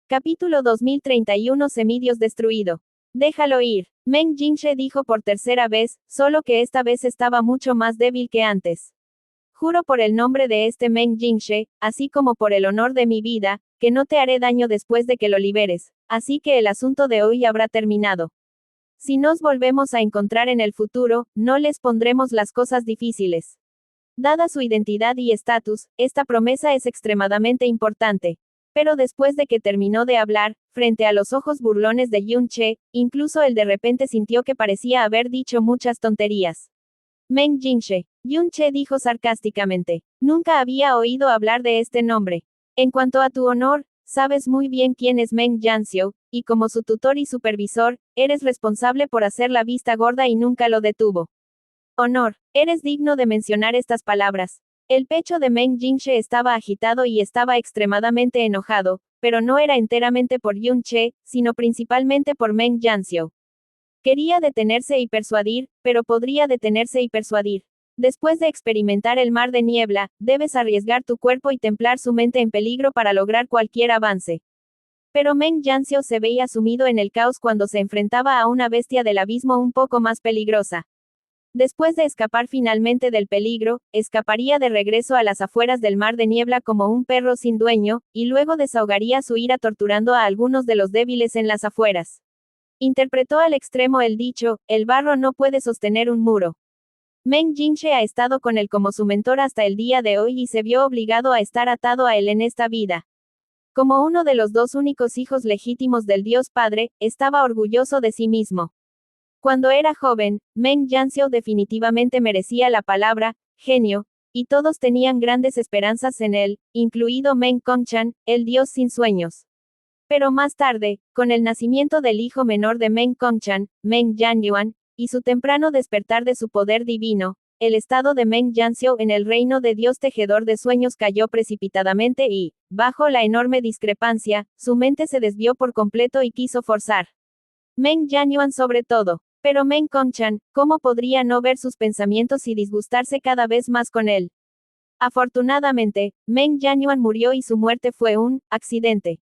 Capítulo 2031 Semidios destruido. Déjalo ir. Meng Jinshe dijo por tercera vez, solo que esta vez estaba mucho más débil que antes. Juro por el nombre de este Meng Jinshe, así como por el honor de mi vida, que no te haré daño después de que lo liberes, así que el asunto de hoy habrá terminado. Si nos volvemos a encontrar en el futuro, no les pondremos las cosas difíciles. Dada su identidad y estatus, esta promesa es extremadamente importante. Pero después de que terminó de hablar, frente a los ojos burlones de Yun Che, incluso él de repente sintió que parecía haber dicho muchas tonterías. Meng Jinshe. Yun Che dijo sarcásticamente. Nunca había oído hablar de este nombre. En cuanto a tu honor, sabes muy bien quién es Meng Jianxiu, y como su tutor y supervisor, eres responsable por hacer la vista gorda y nunca lo detuvo. Honor. Eres digno de mencionar estas palabras. El pecho de Meng Jinshe estaba agitado y estaba extremadamente enojado, pero no era enteramente por Yun Che, sino principalmente por Meng Jianxiu. Quería detenerse y persuadir, pero podría detenerse y persuadir. Después de experimentar el mar de niebla, debes arriesgar tu cuerpo y templar su mente en peligro para lograr cualquier avance. Pero Meng Jianxiu se veía sumido en el caos cuando se enfrentaba a una bestia del abismo un poco más peligrosa. Después de escapar finalmente del peligro, escaparía de regreso a las afueras del mar de niebla como un perro sin dueño, y luego desahogaría su ira torturando a algunos de los débiles en las afueras. Interpretó al extremo el dicho, el barro no puede sostener un muro. Meng Jinshe ha estado con él como su mentor hasta el día de hoy y se vio obligado a estar atado a él en esta vida. Como uno de los dos únicos hijos legítimos del Dios Padre, estaba orgulloso de sí mismo. Cuando era joven, Meng Jianxiu definitivamente merecía la palabra genio, y todos tenían grandes esperanzas en él, incluido Meng Kongchan, el dios sin sueños. Pero más tarde, con el nacimiento del hijo menor de Meng Kongchan, Meng Jianyuan, y su temprano despertar de su poder divino, el estado de Meng Jianxiu en el reino de Dios tejedor de sueños cayó precipitadamente y, bajo la enorme discrepancia, su mente se desvió por completo y quiso forzar. Meng Jianyuan sobre todo. Pero Meng Kongchan, ¿cómo podría no ver sus pensamientos y disgustarse cada vez más con él? Afortunadamente, Meng Jianyuan murió y su muerte fue un accidente.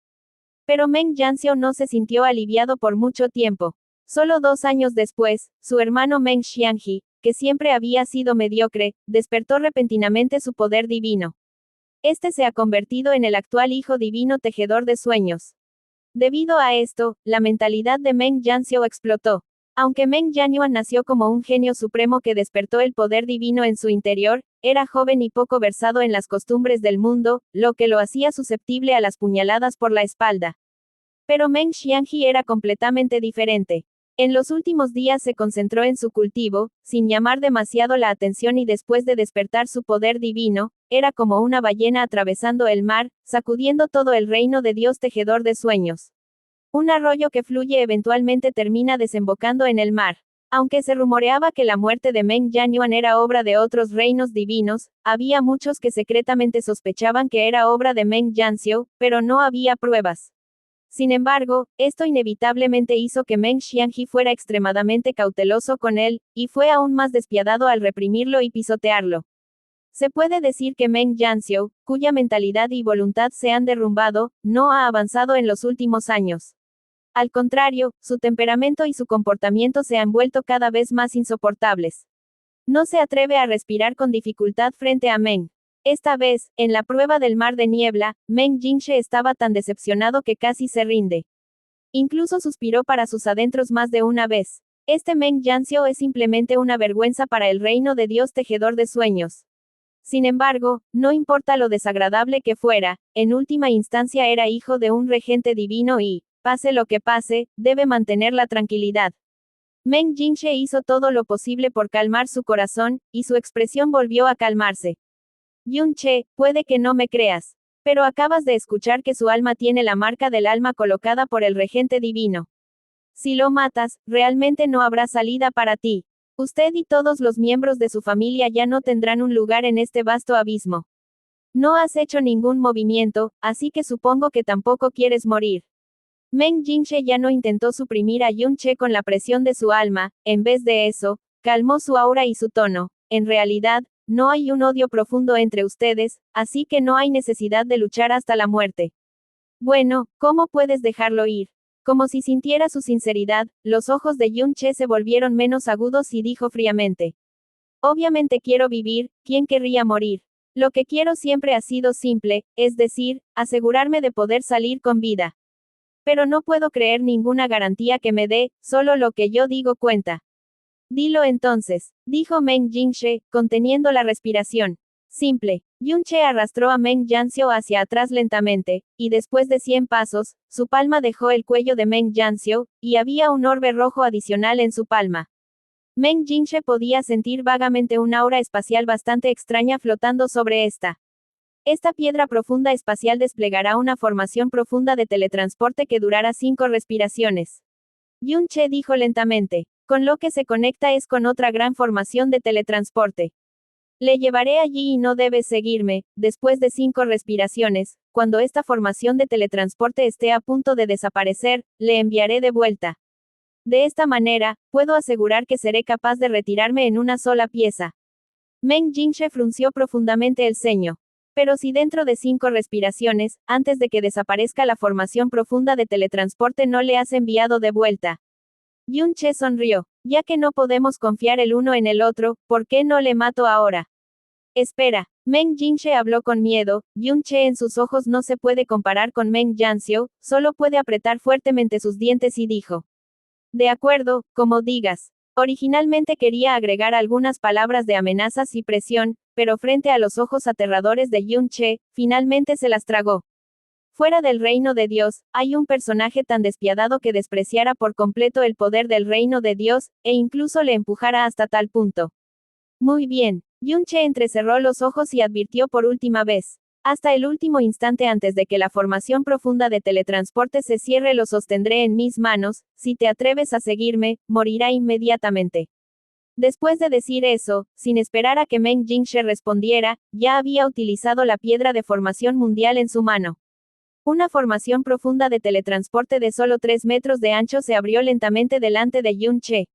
Pero Meng Jianxiu no se sintió aliviado por mucho tiempo. Solo 2 años después, su hermano Meng Xiangji, que siempre había sido mediocre, despertó repentinamente su poder divino. Este se ha convertido en el actual hijo divino tejedor de sueños. Debido a esto, la mentalidad de Meng Jianxiu explotó. Aunque Meng Jianyuan nació como un genio supremo que despertó el poder divino en su interior, era joven y poco versado en las costumbres del mundo, lo que lo hacía susceptible a las puñaladas por la espalda. Pero Meng Xiangji era completamente diferente. En los últimos días se concentró en su cultivo, sin llamar demasiado la atención y después de despertar su poder divino, era como una ballena atravesando el mar, sacudiendo todo el reino de Dios tejedor de sueños. Un arroyo que fluye eventualmente termina desembocando en el mar. Aunque se rumoreaba que la muerte de Meng Jianyuan era obra de otros reinos divinos, había muchos que secretamente sospechaban que era obra de Meng Jianxiu, pero no había pruebas. Sin embargo, esto inevitablemente hizo que Meng Xiangji fuera extremadamente cauteloso con él, y fue aún más despiadado al reprimirlo y pisotearlo. Se puede decir que Meng Jianxiu, cuya mentalidad y voluntad se han derrumbado, no ha avanzado en los últimos años. Al contrario, su temperamento y su comportamiento se han vuelto cada vez más insoportables. No se atreve a respirar con dificultad frente a Meng. Esta vez, en la prueba del mar de niebla, Meng Jinshe estaba tan decepcionado que casi se rinde. Incluso suspiró para sus adentros más de una vez. Este Meng Jianxiu es simplemente una vergüenza para el reino de Dios tejedor de sueños. Sin embargo, no importa lo desagradable que fuera, en última instancia era hijo de un regente divino y, pase lo que pase, debe mantener la tranquilidad. Meng Jinshe hizo todo lo posible por calmar su corazón, y su expresión volvió a calmarse. Yun Che, puede que no me creas. Pero acabas de escuchar que su alma tiene la marca del alma colocada por el regente divino. Si lo matas, realmente no habrá salida para ti. Usted y todos los miembros de su familia ya no tendrán un lugar en este vasto abismo. No has hecho ningún movimiento, así que supongo que tampoco quieres morir. Meng Jinshe ya no intentó suprimir a Yun Che con la presión de su alma, en vez de eso, calmó su aura y su tono. En realidad, no hay un odio profundo entre ustedes, así que no hay necesidad de luchar hasta la muerte. Bueno, ¿cómo puedes dejarlo ir? Como si sintiera su sinceridad, los ojos de Yun-che se volvieron menos agudos y dijo fríamente. Obviamente quiero vivir, ¿quién querría morir? Lo que quiero siempre ha sido simple, es decir, asegurarme de poder salir con vida. Pero no puedo creer ninguna garantía que me dé, solo lo que yo digo cuenta. Dilo entonces, dijo Meng Jingshe, conteniendo la respiración. Simple. Yun-che arrastró a Meng Yanxiu hacia atrás lentamente, y después de 100 pasos, su palma dejó el cuello de Meng Yanxiu, y había un orbe rojo adicional en su palma. Meng Jingshe podía sentir vagamente una aura espacial bastante extraña flotando sobre esta. Esta piedra profunda espacial desplegará una formación profunda de teletransporte que durará 5 respiraciones. Yun-che dijo lentamente. Con lo que se conecta es con otra gran formación de teletransporte. Le llevaré allí y no debes seguirme, después de 5 respiraciones, cuando esta formación de teletransporte esté a punto de desaparecer, le enviaré de vuelta. De esta manera, puedo asegurar que seré capaz de retirarme en una sola pieza. Meng Jingshe frunció profundamente el ceño. Pero si dentro de 5 respiraciones, antes de que desaparezca la formación profunda de teletransporte no le has enviado de vuelta. Yun-che sonrió. Ya que no podemos confiar el uno en el otro, ¿por qué no le mato ahora? Espera. Meng Jingshe habló con miedo. Yun-che en sus ojos no se puede comparar con Meng Yanxiu, solo puede apretar fuertemente sus dientes y dijo. De acuerdo, como digas. Originalmente quería agregar algunas palabras de amenazas y presión, pero frente a los ojos aterradores de Yun-che, finalmente se las tragó. Fuera del reino de Dios, hay un personaje tan despiadado que despreciara por completo el poder del reino de Dios, e incluso le empujara hasta tal punto. Muy bien. Yun-che entrecerró los ojos y advirtió por última vez. Hasta el último instante antes de que la formación profunda de teletransporte se cierre lo sostendré en mis manos, si te atreves a seguirme, morirá inmediatamente. Después de decir eso, sin esperar a que Meng Jingshe respondiera, ya había utilizado la piedra de formación mundial en su mano. Una formación profunda de teletransporte de solo 3 metros de ancho se abrió lentamente delante de Yun-che.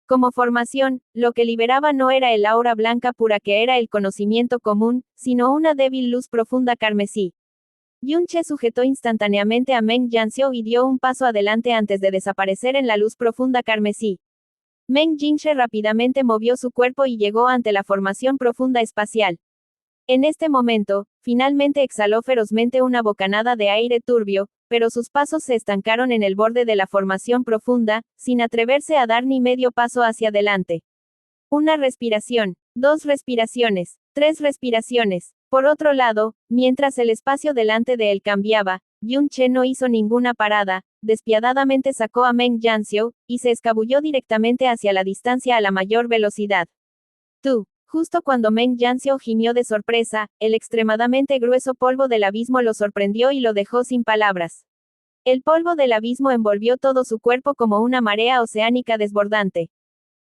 Como formación, lo que liberaba no era el aura blanca pura que era el conocimiento común, sino una débil luz profunda carmesí. Yun-che sujetó instantáneamente a Meng Yanxiu y dio un paso adelante antes de desaparecer en la luz profunda carmesí. Meng Jingshe rápidamente movió su cuerpo y llegó ante la formación profunda espacial. En este momento, finalmente exhaló ferozmente una bocanada de aire turbio, pero sus pasos se estancaron en el borde de la formación profunda, sin atreverse a dar ni medio paso hacia adelante. 1 respiración, 2 respiraciones, 3 respiraciones. Por otro lado, mientras el espacio delante de él cambiaba, Yun-che no hizo ninguna parada, despiadadamente sacó a Meng Yanxiu, y se escabulló directamente hacia la distancia a la mayor velocidad. Tú. Justo cuando Meng Yanxiu gimió de sorpresa, el extremadamente grueso polvo del abismo lo sorprendió y lo dejó sin palabras. El polvo del abismo envolvió todo su cuerpo como una marea oceánica desbordante.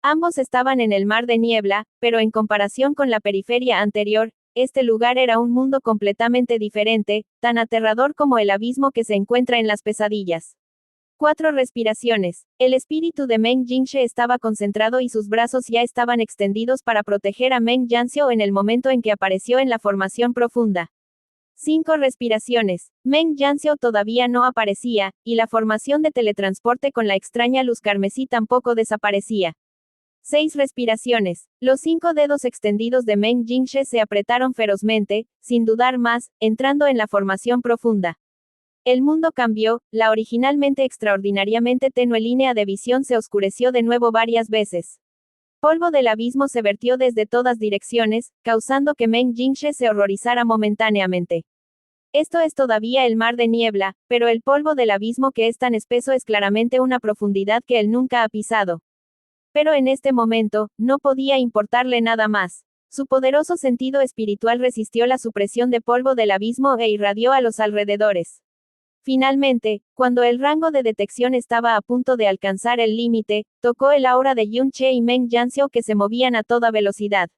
Ambos estaban en el mar de niebla, pero en comparación con la periferia anterior, este lugar era un mundo completamente diferente, tan aterrador como el abismo que se encuentra en las pesadillas. 4 respiraciones. El espíritu de Meng Jingshe estaba concentrado y sus brazos ya estaban extendidos para proteger a Meng Yanxiu en el momento en que apareció en la formación profunda. 5 respiraciones. Meng Yanxiu todavía no aparecía, y la formación de teletransporte con la extraña luz carmesí tampoco desaparecía. 6 respiraciones. Los 5 dedos extendidos de Meng Jingshe se apretaron ferozmente, sin dudar más, entrando en la formación profunda. El mundo cambió, la originalmente extraordinariamente tenue línea de visión se oscureció de nuevo varias veces. Polvo del abismo se vertió desde todas direcciones, causando que Meng Jingshe se horrorizara momentáneamente. Esto es todavía el mar de niebla, pero el polvo del abismo que es tan espeso es claramente una profundidad que él nunca ha pisado. Pero en este momento, no podía importarle nada más. Su poderoso sentido espiritual resistió la supresión de polvo del abismo e irradió a los alrededores. Finalmente, cuando el rango de detección estaba a punto de alcanzar el límite, tocó el aura de Yun-che y Meng Yanxiu que se movían a toda velocidad.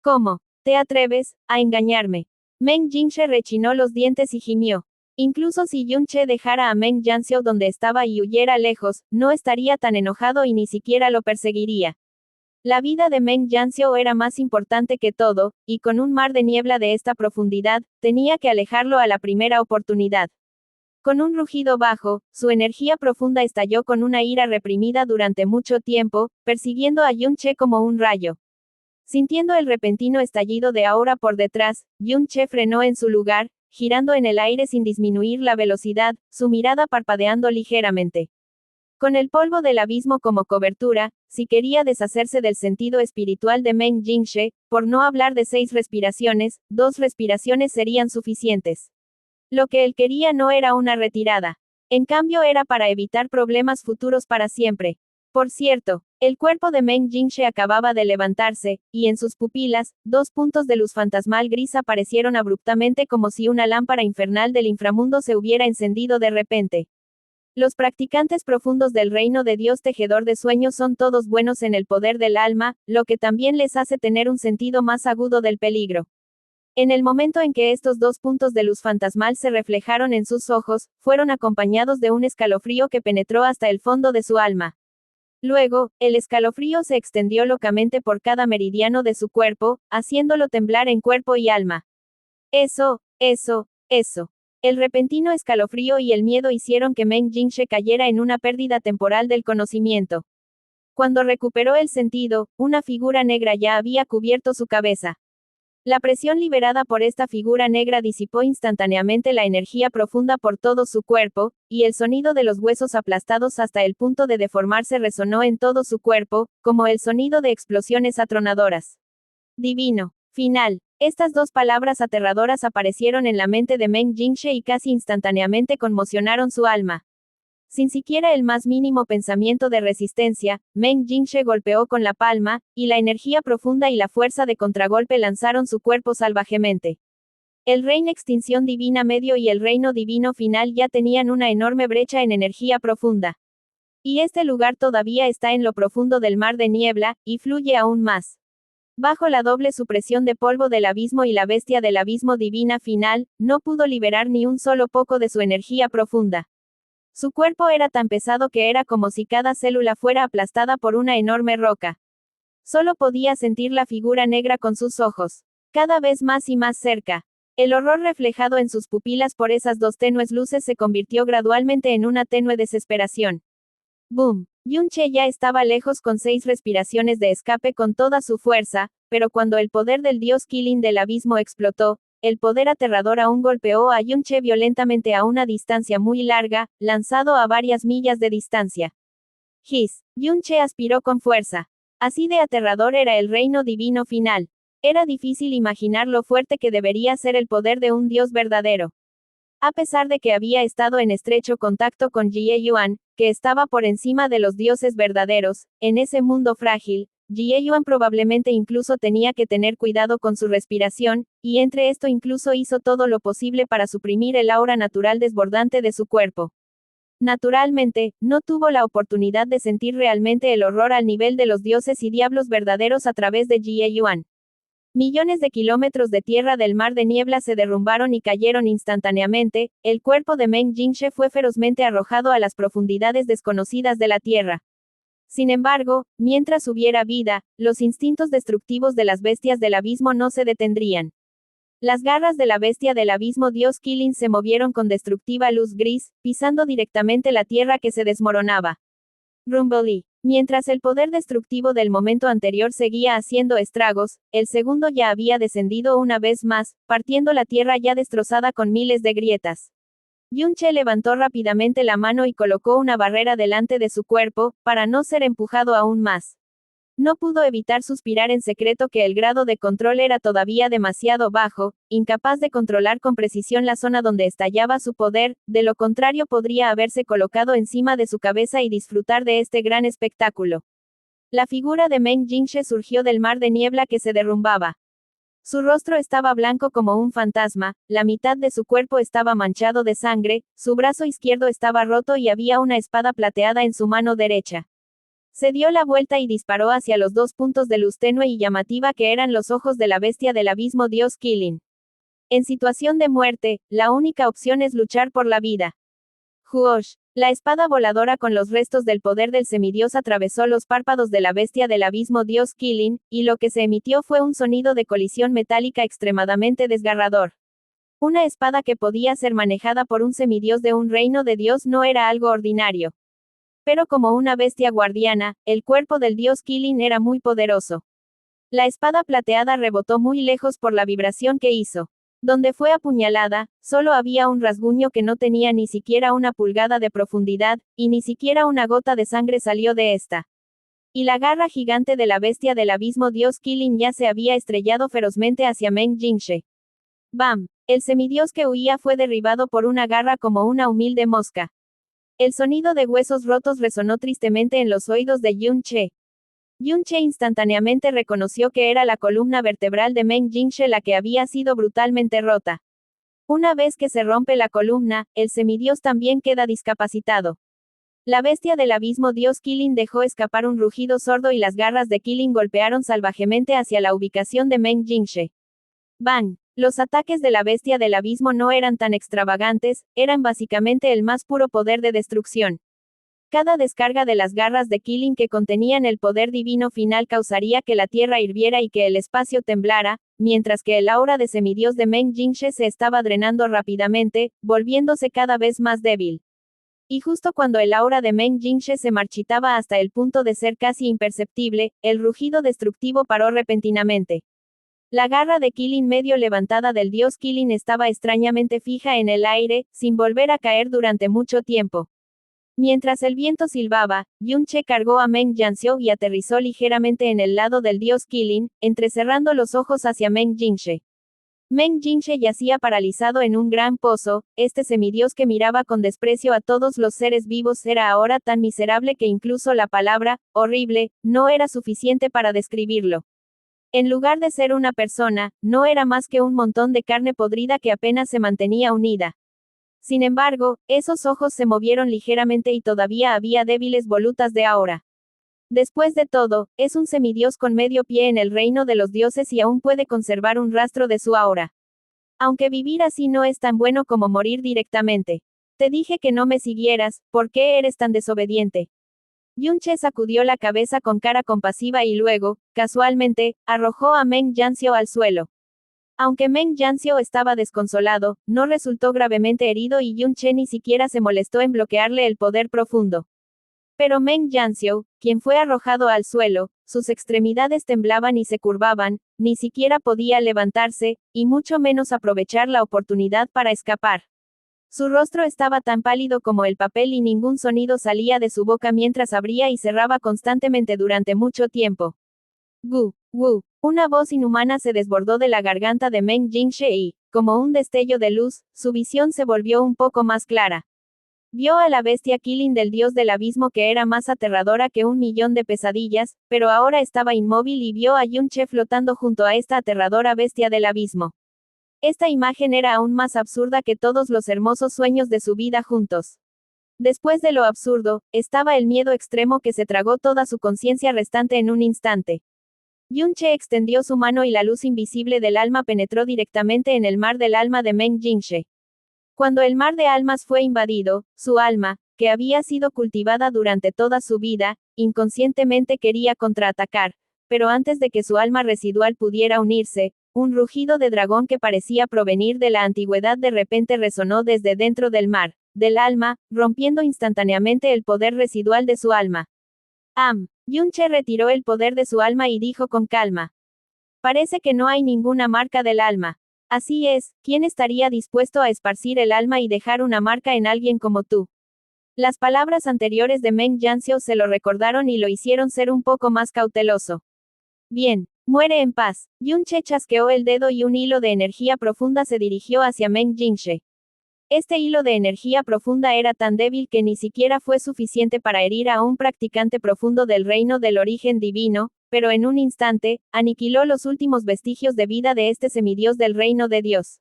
¿Cómo? ¿Te atreves a engañarme? Meng Jingshe rechinó los dientes y gimió. Incluso si Yun-che dejara a Meng Yanxiu donde estaba y huyera lejos, no estaría tan enojado y ni siquiera lo perseguiría. La vida de Meng Yanxiu era más importante que todo, y con un mar de niebla de esta profundidad, tenía que alejarlo a la primera oportunidad. Con un rugido bajo, su energía profunda estalló con una ira reprimida durante mucho tiempo, persiguiendo a Yun-che como un rayo. Sintiendo el repentino estallido de aura por detrás, Yun-che frenó en su lugar, girando en el aire sin disminuir la velocidad, su mirada parpadeando ligeramente. Con el polvo del abismo como cobertura, si quería deshacerse del sentido espiritual de Meng Jinshe, por no hablar de 6 respiraciones, 2 respiraciones serían suficientes. Lo que él quería no era una retirada. En cambio era para evitar problemas futuros para siempre. Por cierto, el cuerpo de Meng Jinshe acababa de levantarse, y en sus pupilas, 2 puntos de luz fantasmal gris aparecieron abruptamente como si una lámpara infernal del inframundo se hubiera encendido de repente. Los practicantes profundos del reino de Dios tejedor de sueños son todos buenos en el poder del alma, lo que también les hace tener un sentido más agudo del peligro. En el momento en que estos 2 puntos de luz fantasmal se reflejaron en sus ojos, fueron acompañados de un escalofrío que penetró hasta el fondo de su alma. Luego, el escalofrío se extendió locamente por cada meridiano de su cuerpo, haciéndolo temblar en cuerpo y alma. Eso. El repentino escalofrío y el miedo hicieron que Meng Jinshe cayera en una pérdida temporal del conocimiento. Cuando recuperó el sentido, una figura negra ya había cubierto su cabeza. La presión liberada por esta figura negra disipó instantáneamente la energía profunda por todo su cuerpo, y el sonido de los huesos aplastados hasta el punto de deformarse resonó en todo su cuerpo, como el sonido de explosiones atronadoras. Divino. Final. Estas 2 palabras aterradoras aparecieron en la mente de Meng Jinshe y casi instantáneamente conmocionaron su alma. Sin siquiera el más mínimo pensamiento de resistencia, Meng Jinshe golpeó con la palma, y la energía profunda y la fuerza de contragolpe lanzaron su cuerpo salvajemente. El reino extinción divina medio y el reino divino final ya tenían una enorme brecha en energía profunda. Y este lugar todavía está en lo profundo del mar de niebla, y fluye aún más. Bajo la doble supresión de polvo del abismo y la bestia del abismo divina final, no pudo liberar ni un solo poco de su energía profunda. Su cuerpo era tan pesado que era como si cada célula fuera aplastada por una enorme roca. Solo podía sentir la figura negra con sus ojos. Cada vez más y más cerca. El horror reflejado en sus pupilas por esas 2 tenues luces se convirtió gradualmente en una tenue desesperación. ¡Boom! Yun-che ya estaba lejos con 6 respiraciones de escape con toda su fuerza, pero cuando el poder del dios Killing del abismo explotó, el poder aterrador aún golpeó a Yun-che violentamente a una distancia muy larga, lanzado a varias millas de distancia. Hiss. Yun-che aspiró con fuerza. Así de aterrador era el reino divino final. Era difícil imaginar lo fuerte que debería ser el poder de un dios verdadero. A pesar de que había estado en estrecho contacto con Jie Yuan, que estaba por encima de los dioses verdaderos, en ese mundo frágil, Jie Yuan probablemente incluso tenía que tener cuidado con su respiración, y entre esto incluso hizo todo lo posible para suprimir el aura natural desbordante de su cuerpo. Naturalmente, no tuvo la oportunidad de sentir realmente el horror al nivel de los dioses y diablos verdaderos a través de Jie Yuan. Millones de kilómetros de tierra del mar de niebla se derrumbaron y cayeron instantáneamente, el cuerpo de Meng Jinshe fue ferozmente arrojado a las profundidades desconocidas de la tierra. Sin embargo, mientras hubiera vida, los instintos destructivos de las bestias del abismo no se detendrían. Las garras de la bestia del abismo dios Killing se movieron con destructiva luz gris, pisando directamente la tierra que se desmoronaba. Rumbly. Mientras el poder destructivo del momento anterior seguía haciendo estragos, el segundo ya había descendido una vez más, partiendo la tierra ya destrozada con miles de grietas. Yun-che levantó rápidamente la mano y colocó una barrera delante de su cuerpo, para no ser empujado aún más. No pudo evitar suspirar en secreto que el grado de control era todavía demasiado bajo, incapaz de controlar con precisión la zona donde estallaba su poder, de lo contrario podría haberse colocado encima de su cabeza y disfrutar de este gran espectáculo. La figura de Meng Jinshe surgió del mar de niebla que se derrumbaba. Su rostro estaba blanco como un fantasma, la mitad de su cuerpo estaba manchado de sangre, su brazo izquierdo estaba roto y había una espada plateada en su mano derecha. Se dio la vuelta y disparó hacia los 2 puntos de luz tenue y llamativa que eran los ojos de la bestia del abismo dios Killing. En situación de muerte, la única opción es luchar por la vida. Huosh. La espada voladora con los restos del poder del semidios atravesó los párpados de la bestia del abismo dios Killing, y lo que se emitió fue un sonido de colisión metálica extremadamente desgarrador. Una espada que podía ser manejada por un semidios de un reino de Dios no era algo ordinario. Pero como una bestia guardiana, el cuerpo del dios Kylin era muy poderoso. La espada plateada rebotó muy lejos por la vibración que hizo. Donde fue apuñalada, solo había un rasguño que no tenía ni siquiera una pulgada de profundidad, y ni siquiera una gota de sangre salió de esta. Y la garra gigante de la bestia del abismo dios Kylin ya se había estrellado ferozmente hacia Meng Jinshe. ¡Bam! El semidios que huía fue derribado por una garra como una humilde mosca. El sonido de huesos rotos resonó tristemente en los oídos de Yun Che. Yun Che instantáneamente reconoció que era la columna vertebral de Meng Jinshe la que había sido brutalmente rota. Una vez que se rompe la columna, el semidios también queda discapacitado. La bestia del abismo dios Kylin dejó escapar un rugido sordo y las garras de Kylin golpearon salvajemente hacia la ubicación de Meng Jinshe. ¡Bang! Los ataques de la bestia del abismo no eran tan extravagantes, eran básicamente el más puro poder de destrucción. Cada descarga de las garras de Kylin que contenían el poder divino final causaría que la tierra hirviera y que el espacio temblara, mientras que el aura de semidios de Meng Jinshe se estaba drenando rápidamente, volviéndose cada vez más débil. Y justo cuando el aura de Meng Jinshe se marchitaba hasta el punto de ser casi imperceptible, el rugido destructivo paró repentinamente. La garra de Kylin medio levantada del dios Kylin estaba extrañamente fija en el aire, sin volver a caer durante mucho tiempo. Mientras el viento silbaba, Yun Che cargó a Meng Jianxiu y aterrizó ligeramente en el lado del dios Kylin, entrecerrando los ojos hacia Meng Jinshe. Meng Jinshe yacía paralizado en un gran pozo, este semidios que miraba con desprecio a todos los seres vivos era ahora tan miserable que incluso la palabra, horrible, no era suficiente para describirlo. En lugar de ser una persona, no era más que un montón de carne podrida que apenas se mantenía unida. Sin embargo, esos ojos se movieron ligeramente y todavía había débiles volutas de aura. Después de todo, es un semidios con medio pie en el reino de los dioses y aún puede conservar un rastro de su aura. Aunque vivir así no es tan bueno como morir directamente. Te dije que no me siguieras, ¿por qué eres tan desobediente? Yun Che sacudió la cabeza con cara compasiva y luego, casualmente, arrojó a Meng Jianxiu al suelo. Aunque Meng Jianxiu estaba desconsolado, no resultó gravemente herido y Yun Che ni siquiera se molestó en bloquearle el poder profundo. Pero Meng Jianxiu, quien fue arrojado al suelo, sus extremidades temblaban y se curvaban, ni siquiera podía levantarse, y mucho menos aprovechar la oportunidad para escapar. Su rostro estaba tan pálido como el papel y ningún sonido salía de su boca mientras abría y cerraba constantemente durante mucho tiempo. Gu, gu. Una voz inhumana se desbordó de la garganta de Meng Jinshe y, como un destello de luz, su visión se volvió un poco más clara. Vio a la bestia Kylin del dios del abismo que era más aterradora que 1.000.000 de pesadillas, pero ahora estaba inmóvil y vio a Yun Che flotando junto a esta aterradora bestia del abismo. Esta imagen era aún más absurda que todos los hermosos sueños de su vida juntos. Después de lo absurdo, estaba el miedo extremo que se tragó toda su conciencia restante en un instante. Yun Che extendió su mano y la luz invisible del alma penetró directamente en el mar del alma de Meng Jinshe. Cuando el mar de almas fue invadido, su alma, que había sido cultivada durante toda su vida, inconscientemente quería contraatacar, pero antes de que su alma residual pudiera unirse, un rugido de dragón que parecía provenir de la antigüedad de repente resonó desde dentro del mar, del alma, rompiendo instantáneamente el poder residual de su alma. Yun Che retiró el poder de su alma y dijo con calma. Parece que no hay ninguna marca del alma. Así es, ¿quién estaría dispuesto a esparcir el alma y dejar una marca en alguien como tú? Las palabras anteriores de Meng Jianxiu se lo recordaron y lo hicieron ser un poco más cauteloso. Bien, muere en paz. Yun Che chasqueó el dedo y un hilo de energía profunda se dirigió hacia Meng Jinshe. Este hilo de energía profunda era tan débil que ni siquiera fue suficiente para herir a un practicante profundo del reino del origen divino, pero en un instante, aniquiló los últimos vestigios de vida de este semidios del reino de Dios.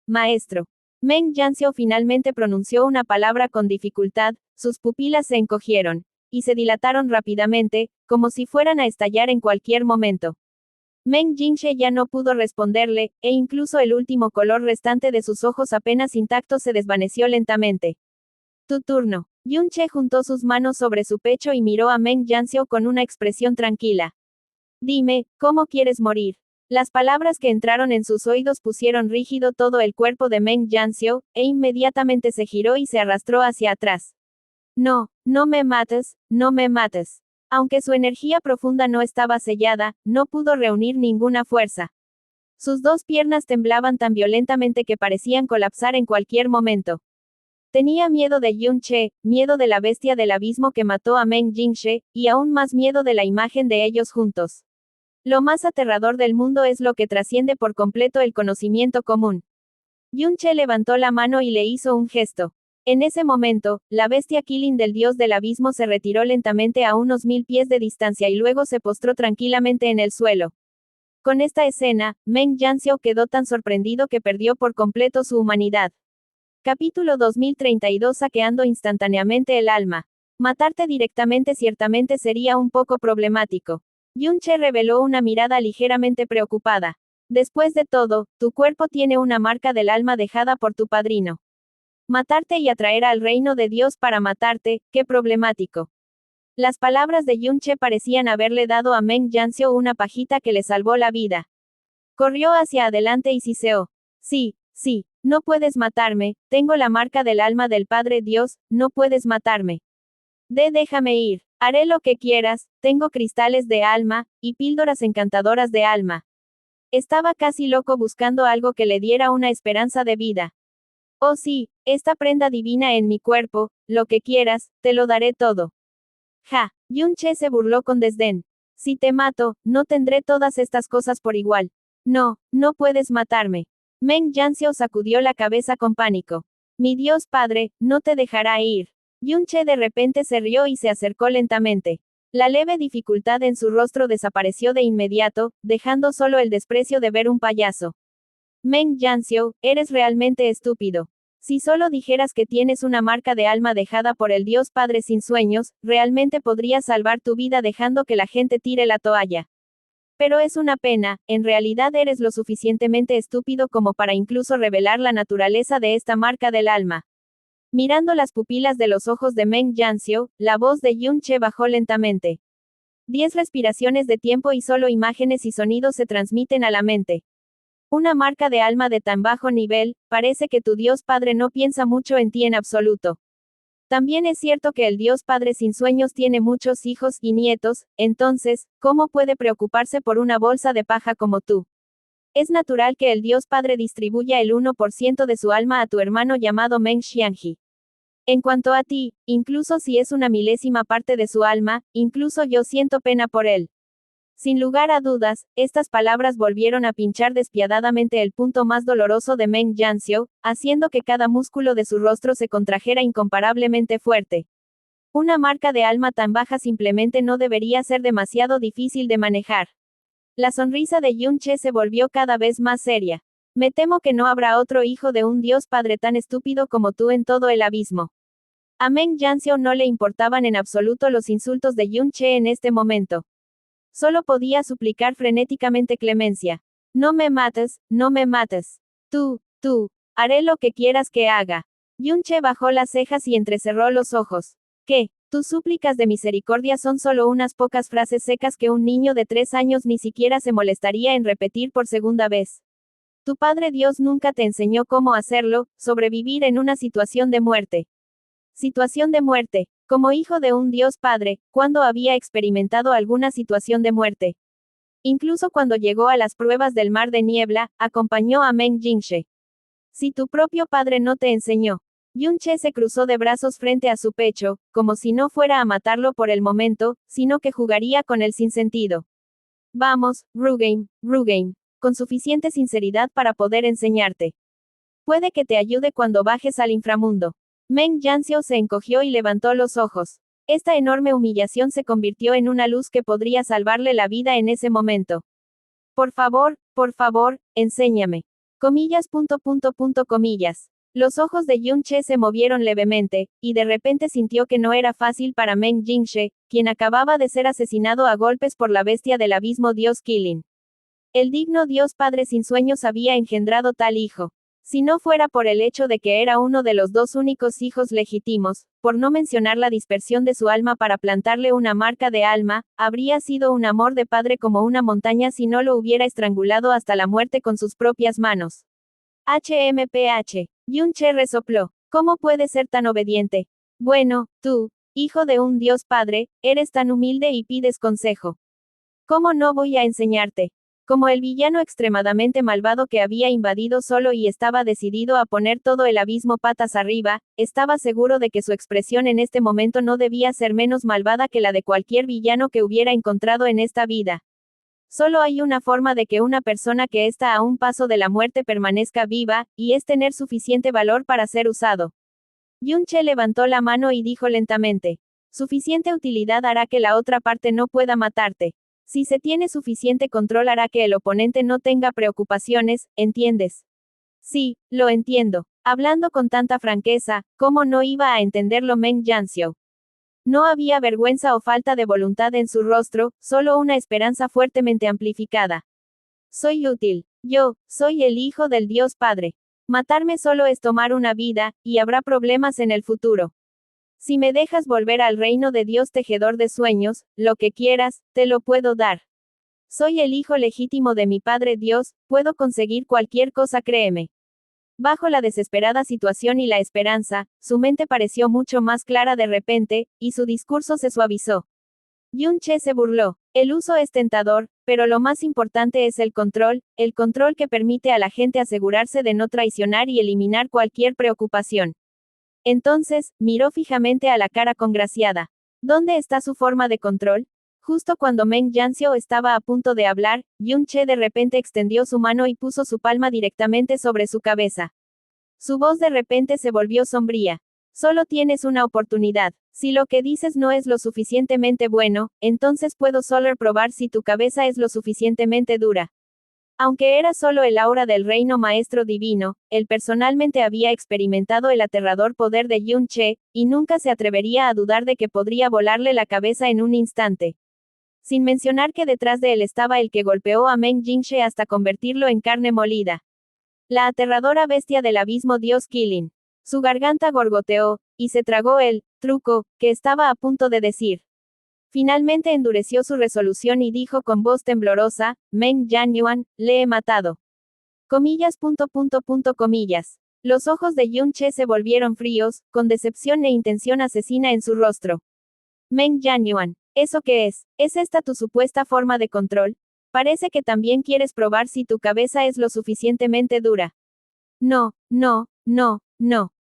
Maestro. Meng Jianxiu finalmente pronunció una palabra con dificultad, sus pupilas se encogieron, y se dilataron rápidamente, como si fueran a estallar en cualquier momento. Meng Jinshe ya no pudo responderle, e incluso el último color restante de sus ojos apenas intactos se desvaneció lentamente. Tu turno. Yun Che juntó sus manos sobre su pecho y miró a Meng Jianxiu con una expresión tranquila. Dime, ¿cómo quieres morir? Las palabras que entraron en sus oídos pusieron rígido todo el cuerpo de Meng Yanxiu, e inmediatamente se giró y se arrastró hacia atrás. No, no me mates, no me mates. Aunque su energía profunda no estaba sellada, no pudo reunir ninguna fuerza. Sus dos piernas temblaban tan violentamente que parecían colapsar en cualquier momento. Tenía miedo de Yun Che, miedo de la bestia del abismo que mató a Meng Jingshe, y aún más miedo de la imagen de ellos juntos. Lo más aterrador del mundo es lo que trasciende por completo el conocimiento común. Yun Che levantó la mano y le hizo un gesto. En ese momento, la bestia Killing del dios del abismo se retiró lentamente a unos 1000 pies de distancia y luego se postró tranquilamente en el suelo. Con esta escena, Meng Yanxiu quedó tan sorprendido que perdió por completo su humanidad. Capítulo 2032. Saqueando instantáneamente el alma. Matarte directamente ciertamente sería un poco problemático. Yun Che reveló una mirada ligeramente preocupada. Después de todo, tu cuerpo tiene una marca del alma dejada por tu padrino. Matarte y atraer al reino de Dios para matarte, qué problemático. Las palabras de Yun Che parecían haberle dado a Meng Yanxiu una pajita que le salvó la vida. Corrió hacia adelante y siseó. Sí, sí, no puedes matarme, tengo la marca del alma del Padre Dios, no puedes matarme. Déjame ir, haré lo que quieras, tengo cristales de alma, y píldoras encantadoras de alma. Estaba casi loco buscando algo que le diera una esperanza de vida. Oh sí, esta prenda divina en mi cuerpo, lo que quieras, te lo daré todo. Ja, Yun Che se burló con desdén. Si te mato, no tendré todas estas cosas por igual. No, no puedes matarme. Meng Yanxiu sacudió la cabeza con pánico. Mi Dios Padre, no te dejará ir. Yun Che de repente se rió y se acercó lentamente. La leve dificultad en su rostro desapareció de inmediato, dejando solo el desprecio de ver un payaso. Meng Yanxiu, eres realmente estúpido. Si solo dijeras que tienes una marca de alma dejada por el Dios Padre sin sueños, realmente podrías salvar tu vida dejando que la gente tire la toalla. Pero es una pena, en realidad eres lo suficientemente estúpido como para incluso revelar la naturaleza de esta marca del alma. Mirando las pupilas de los ojos de Meng Yanxiu, la voz de Yun Che bajó lentamente. 10 respiraciones de tiempo y solo imágenes y sonidos se transmiten a la mente. Una marca de alma de tan bajo nivel, parece que tu Dios Padre no piensa mucho en ti en absoluto. También es cierto que el Dios Padre sin sueños tiene muchos hijos y nietos, entonces, ¿cómo puede preocuparse por una bolsa de paja como tú? Es natural que el Dios Padre distribuya el 1% de su alma a tu hermano llamado Meng Xiangji. En cuanto a ti, incluso si es una milésima parte de su alma, incluso yo siento pena por él. Sin lugar a dudas, estas palabras volvieron a pinchar despiadadamente el punto más doloroso de Meng Yanxiu, haciendo que cada músculo de su rostro se contrajera incomparablemente fuerte. Una marca de alma tan baja simplemente no debería ser demasiado difícil de manejar. La sonrisa de Yun Che se volvió cada vez más seria. Me temo que no habrá otro hijo de un Dios Padre tan estúpido como tú en todo el abismo. A Meng Yanxiu no le importaban en absoluto los insultos de Yun Che en este momento. Solo podía suplicar frenéticamente clemencia. No me mates, no me mates. Tú, haré lo que quieras que haga. Yun Che bajó las cejas y entrecerró los ojos. ¿Qué? Tus súplicas de misericordia son solo unas pocas frases secas que un niño de 3 años ni siquiera se molestaría en repetir por segunda vez. Tu Padre Dios nunca te enseñó cómo hacerlo, sobrevivir en una situación de muerte. Situación de muerte. Como hijo de un Dios Padre, ¿cuándo había experimentado alguna situación de muerte? Incluso cuando llegó a las pruebas del mar de niebla, acompañó a Meng Jingshe. Si tu propio padre no te enseñó. Yun Che se cruzó de brazos frente a su pecho, como si no fuera a matarlo por el momento, sino que jugaría con el sinsentido. Vamos, Rugein, con suficiente sinceridad para poder enseñarte. Puede que te ayude cuando bajes al inframundo. Meng Yanxiu se encogió y levantó los ojos. Esta enorme humillación se convirtió en una luz que podría salvarle la vida en ese momento. Por favor, enséñame. Comillas. Los ojos de Yun Che se movieron levemente, y de repente sintió que no era fácil para Meng Jingshe, quien acababa de ser asesinado a golpes por la bestia del abismo Dios Killing. El digno Dios Padre sin sueños había engendrado tal hijo. Si no fuera por el hecho de que era uno de los dos únicos hijos legítimos, por no mencionar la dispersión de su alma para plantarle una marca de alma, habría sido un amor de padre como una montaña si no lo hubiera estrangulado hasta la muerte con sus propias manos. HMPH. Yun-che resopló. ¿Cómo puede ser tan obediente? Bueno, tú, hijo de un Dios Padre, eres tan humilde y pides consejo. ¿Cómo no voy a enseñarte? Como el villano extremadamente malvado que había invadido solo y estaba decidido a poner todo el abismo patas arriba, estaba seguro de que su expresión en este momento no debía ser menos malvada que la de cualquier villano que hubiera encontrado en esta vida. Solo hay una forma de que una persona que está a un paso de la muerte permanezca viva, y es tener suficiente valor para ser usado. Yun-che levantó la mano y dijo lentamente. Suficiente utilidad hará que la otra parte no pueda matarte. Si se tiene suficiente control hará que el oponente no tenga preocupaciones, ¿entiendes? Sí, lo entiendo. Hablando con tanta franqueza, ¿cómo no iba a entenderlo Meng Yanxiu? No había vergüenza o falta de voluntad en su rostro, solo una esperanza fuertemente amplificada. Soy útil. Yo, soy el hijo del Dios Padre. Matarme solo es tomar una vida, y habrá problemas en el futuro. Si me dejas volver al reino de Dios tejedor de sueños, lo que quieras, te lo puedo dar. Soy el hijo legítimo de mi Padre Dios, puedo conseguir cualquier cosa, créeme. Bajo la desesperada situación y la esperanza, su mente pareció mucho más clara de repente, y su discurso se suavizó. Yun-che se burló. El uso es tentador, pero lo más importante es el control que permite a la gente asegurarse de no traicionar y eliminar cualquier preocupación. Entonces, miró fijamente a la cara congraciada. ¿Dónde está su forma de control? Justo cuando Meng Yanxiu estaba a punto de hablar, Yun-che de repente extendió su mano y puso su palma directamente sobre su cabeza. Su voz de repente se volvió sombría. Solo tienes una oportunidad. Si lo que dices no es lo suficientemente bueno, entonces puedo solo probar si tu cabeza es lo suficientemente dura. Aunque era solo el aura del reino maestro divino, él personalmente había experimentado el aterrador poder de Yun-che, y nunca se atrevería a dudar de que podría volarle la cabeza en un instante. Sin mencionar que detrás de él estaba el que golpeó a Meng Jinshe hasta convertirlo en carne molida. La aterradora bestia del abismo Dios Killing. Su garganta gorgoteó, y se tragó el truco que estaba a punto de decir. Finalmente endureció su resolución y dijo con voz temblorosa, Meng Yanyuan, le he matado. Comillas. Los ojos de Yun-che se volvieron fríos, con decepción e intención asesina en su rostro. Meng Yanyuan, ¿eso qué es? ¿Es esta tu supuesta forma de control? Parece que también quieres probar si tu cabeza es lo suficientemente dura. No.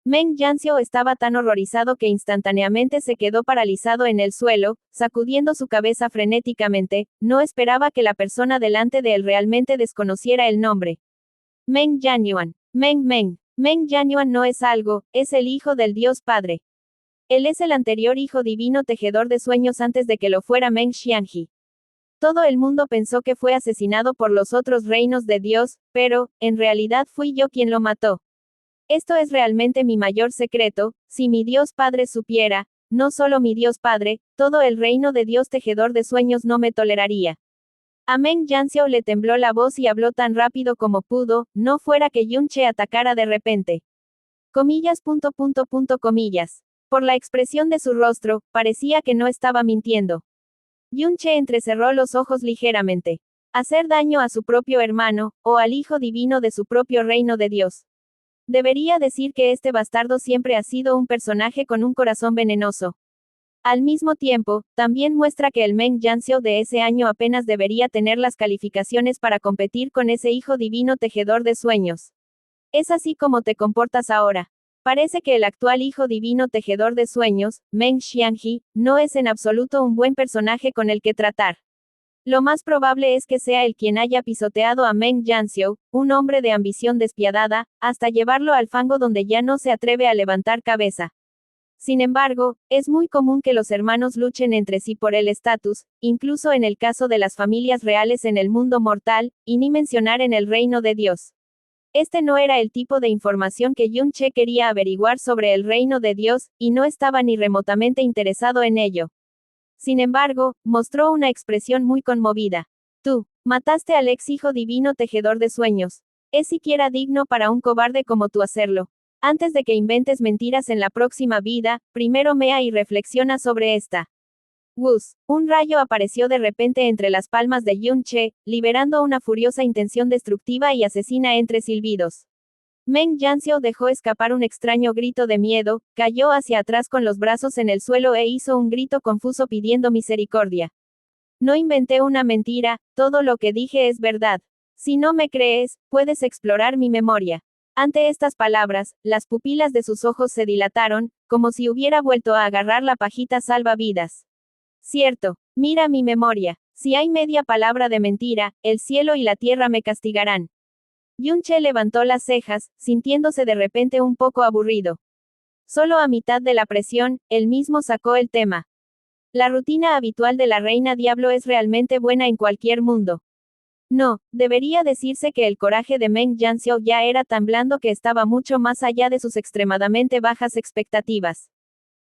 Meng Yanxiu estaba tan horrorizado que instantáneamente se quedó paralizado en el suelo, sacudiendo su cabeza frenéticamente, no esperaba que la persona delante de él realmente desconociera el nombre. Meng Yanyuan. Meng Yanyuan no es algo, es el hijo del Dios Padre. Él es el anterior hijo divino tejedor de sueños antes de que lo fuera Meng Xianji. Todo el mundo pensó que fue asesinado por los otros reinos de Dios, pero, en realidad fui yo quien lo mató. Esto es realmente mi mayor secreto, si mi Dios Padre supiera, no solo mi Dios Padre, todo el reino de Dios tejedor de sueños no me toleraría. A Meng Yanxiu le tembló la voz y habló tan rápido como pudo, no fuera que Yun-che atacara de repente. Comillas. Por la expresión de su rostro, parecía que no estaba mintiendo. Yun-che entrecerró los ojos ligeramente. Hacer daño a su propio hermano, o al hijo divino de su propio reino de Dios. Debería decir que este bastardo siempre ha sido un personaje con un corazón venenoso. Al mismo tiempo, también muestra que el Meng Yanxiu de ese año apenas debería tener las calificaciones para competir con ese hijo divino tejedor de sueños. Es así como te comportas ahora. Parece que el actual hijo divino tejedor de sueños, Meng Xianji, no es en absoluto un buen personaje con el que tratar. Lo más probable es que sea el quien haya pisoteado a Meng Yanxiu, un hombre de ambición despiadada, hasta llevarlo al fango donde ya no se atreve a levantar cabeza. Sin embargo, es muy común que los hermanos luchen entre sí por el estatus, incluso en el caso de las familias reales en el mundo mortal, y ni mencionar en el reino de Dios. Este no era el tipo de información que Yun-che quería averiguar sobre el reino de Dios, y no estaba ni remotamente interesado en ello. Sin embargo, mostró una expresión muy conmovida. Tú, mataste al ex hijo divino tejedor de sueños. ¿Es siquiera digno para un cobarde como tú hacerlo? Antes de que inventes mentiras en la próxima vida, primero mea y reflexiona sobre esta. Wuz. Un rayo apareció de repente entre las palmas de Yun-che, liberando una furiosa intención destructiva y asesina entre silbidos. Meng Yanxiu dejó escapar un extraño grito de miedo, cayó hacia atrás con los brazos en el suelo e hizo un grito confuso pidiendo misericordia. No inventé una mentira, todo lo que dije es verdad. Si no me crees, puedes explorar mi memoria. Ante estas palabras, las pupilas de sus ojos se dilataron, como si hubiera vuelto a agarrar la pajita salvavidas. Cierto, mira mi memoria. Si hay media palabra de mentira, el cielo y la tierra me castigarán. Yun-che levantó las cejas, sintiéndose de repente un poco aburrido. Solo a mitad de la presión, él mismo sacó el tema. La rutina habitual de la Reina Diablo es realmente buena en cualquier mundo. No, debería decirse que el coraje de Meng Yanxiu ya era tan blando que estaba mucho más allá de sus extremadamente bajas expectativas.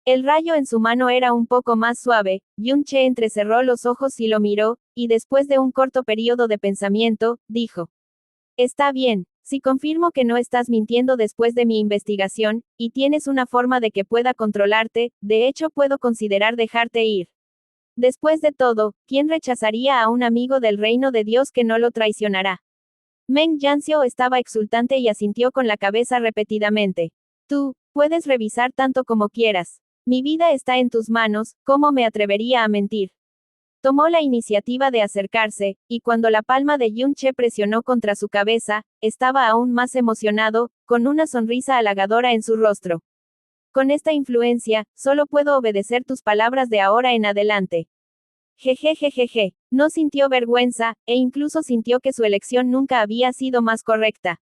El rayo en su mano era un poco más suave, Yun-che entrecerró los ojos y lo miró, y después de un corto periodo de pensamiento, dijo. Está bien, si confirmo que no estás mintiendo después de mi investigación, y tienes una forma de que pueda controlarte, de hecho puedo considerar dejarte ir. Después de todo, ¿quién rechazaría a un amigo del reino de Dios que no lo traicionará? Meng Yanxiu estaba exultante y asintió con la cabeza repetidamente. Tú, puedes revisar tanto como quieras. Mi vida está en tus manos, ¿cómo me atrevería a mentir? Tomó la iniciativa de acercarse, y cuando la palma de Yun-che presionó contra su cabeza, estaba aún más emocionado, con una sonrisa halagadora en su rostro. Con esta influencia, solo puedo obedecer tus palabras de ahora en adelante. Jejejejeje. No sintió vergüenza, e incluso sintió que su elección nunca había sido más correcta.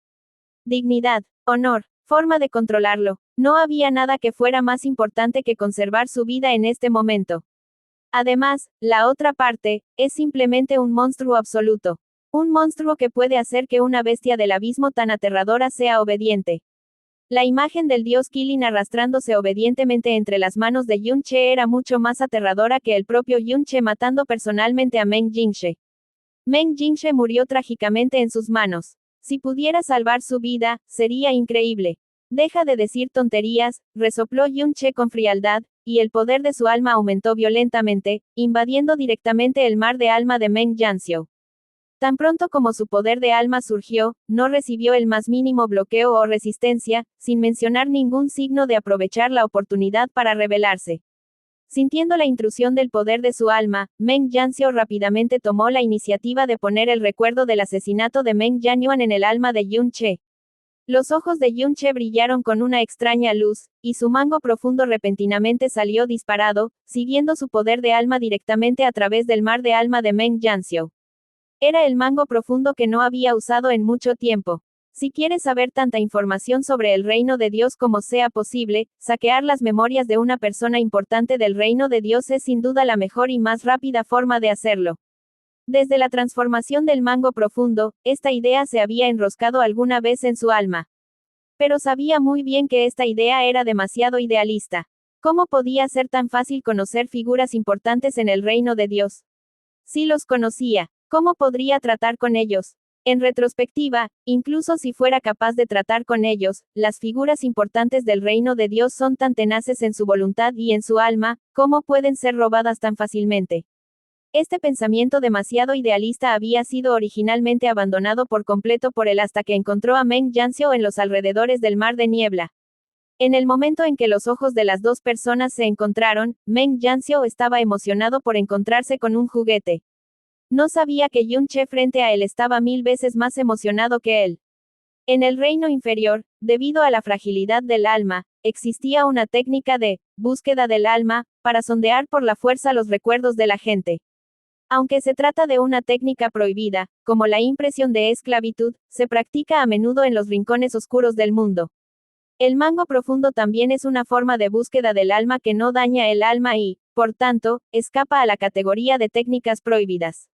Dignidad, honor, forma de controlarlo. No había nada que fuera más importante que conservar su vida en este momento. Además, la otra parte, es simplemente un monstruo absoluto. Un monstruo que puede hacer que una bestia del abismo tan aterradora sea obediente. La imagen del dios Qilin arrastrándose obedientemente entre las manos de Yun-che era mucho más aterradora que el propio Yun-che matando personalmente a Meng Jingxe. Meng Jingxe murió trágicamente en sus manos. Si pudiera salvar su vida, sería increíble. Deja de decir tonterías, resopló Yun-che con frialdad, y el poder de su alma aumentó violentamente, invadiendo directamente el mar de alma de Meng Yanxiu. Tan pronto como su poder de alma surgió, no recibió el más mínimo bloqueo o resistencia, sin mencionar ningún signo de aprovechar la oportunidad para rebelarse. Sintiendo la intrusión del poder de su alma, Meng Yanxiu rápidamente tomó la iniciativa de poner el recuerdo del asesinato de Meng Yanyuan en el alma de Yun-che. Los ojos de Yun-che brillaron con una extraña luz, y su mango profundo repentinamente salió disparado, siguiendo su poder de alma directamente a través del mar de alma de Meng Yanxiu. Era el mango profundo que no había usado en mucho tiempo. Si quieres saber tanta información sobre el reino de Dios como sea posible, saquear las memorias de una persona importante del reino de Dios es sin duda la mejor y más rápida forma de hacerlo. Desde la transformación del mango profundo, esta idea se había enroscado alguna vez en su alma. Pero sabía muy bien que esta idea era demasiado idealista. ¿Cómo podía ser tan fácil conocer figuras importantes en el reino de Dios? Si los conocía, ¿cómo podría tratar con ellos? En retrospectiva, incluso si fuera capaz de tratar con ellos, las figuras importantes del reino de Dios son tan tenaces en su voluntad y en su alma, ¿cómo pueden ser robadas tan fácilmente? Este pensamiento demasiado idealista había sido originalmente abandonado por completo por él hasta que encontró a Meng Yanxiu en los alrededores del mar de niebla. En el momento en que los ojos de las dos personas se encontraron, Meng Yanxiu estaba emocionado por encontrarse con un juguete. No sabía que Yun-che frente a él estaba 1000 veces más emocionado que él. En el reino inferior, debido a la fragilidad del alma, existía una técnica de búsqueda del alma, para sondear por la fuerza los recuerdos de la gente. Aunque se trata de una técnica prohibida, como la impresión de esclavitud, se practica a menudo en los rincones oscuros del mundo. El mango profundo también es una forma de búsqueda del alma que no daña el alma y, por tanto, escapa a la categoría de técnicas prohibidas.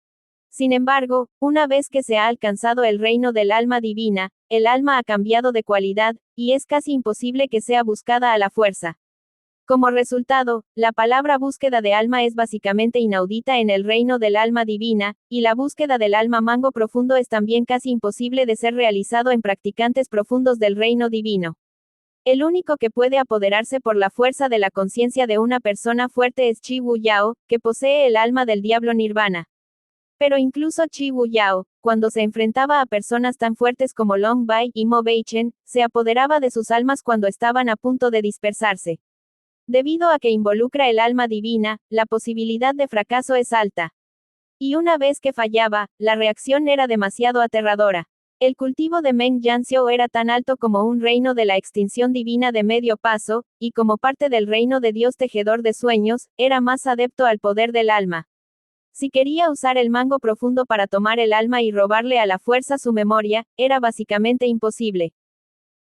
Sin embargo, una vez que se ha alcanzado el reino del alma divina, el alma ha cambiado de cualidad, y es casi imposible que sea buscada a la fuerza. Como resultado, la palabra búsqueda de alma es básicamente inaudita en el reino del alma divina, y la búsqueda del alma mango profundo es también casi imposible de ser realizado en practicantes profundos del reino divino. El único que puede apoderarse por la fuerza de la conciencia de una persona fuerte es Chi Wu Yao, que posee el alma del diablo nirvana. Pero incluso Chi Wu Yao, cuando se enfrentaba a personas tan fuertes como Long Bai y Mo Beichen, se apoderaba de sus almas cuando estaban a punto de dispersarse. Debido a que involucra el alma divina, la posibilidad de fracaso es alta. Y una vez que fallaba, la reacción era demasiado aterradora. El cultivo de Meng Yanxiu era tan alto como un reino de la extinción divina de medio paso, y como parte del reino de Dios tejedor de sueños, era más adepto al poder del alma. Si quería usar el mango profundo para tomar el alma y robarle a la fuerza su memoria, era básicamente imposible.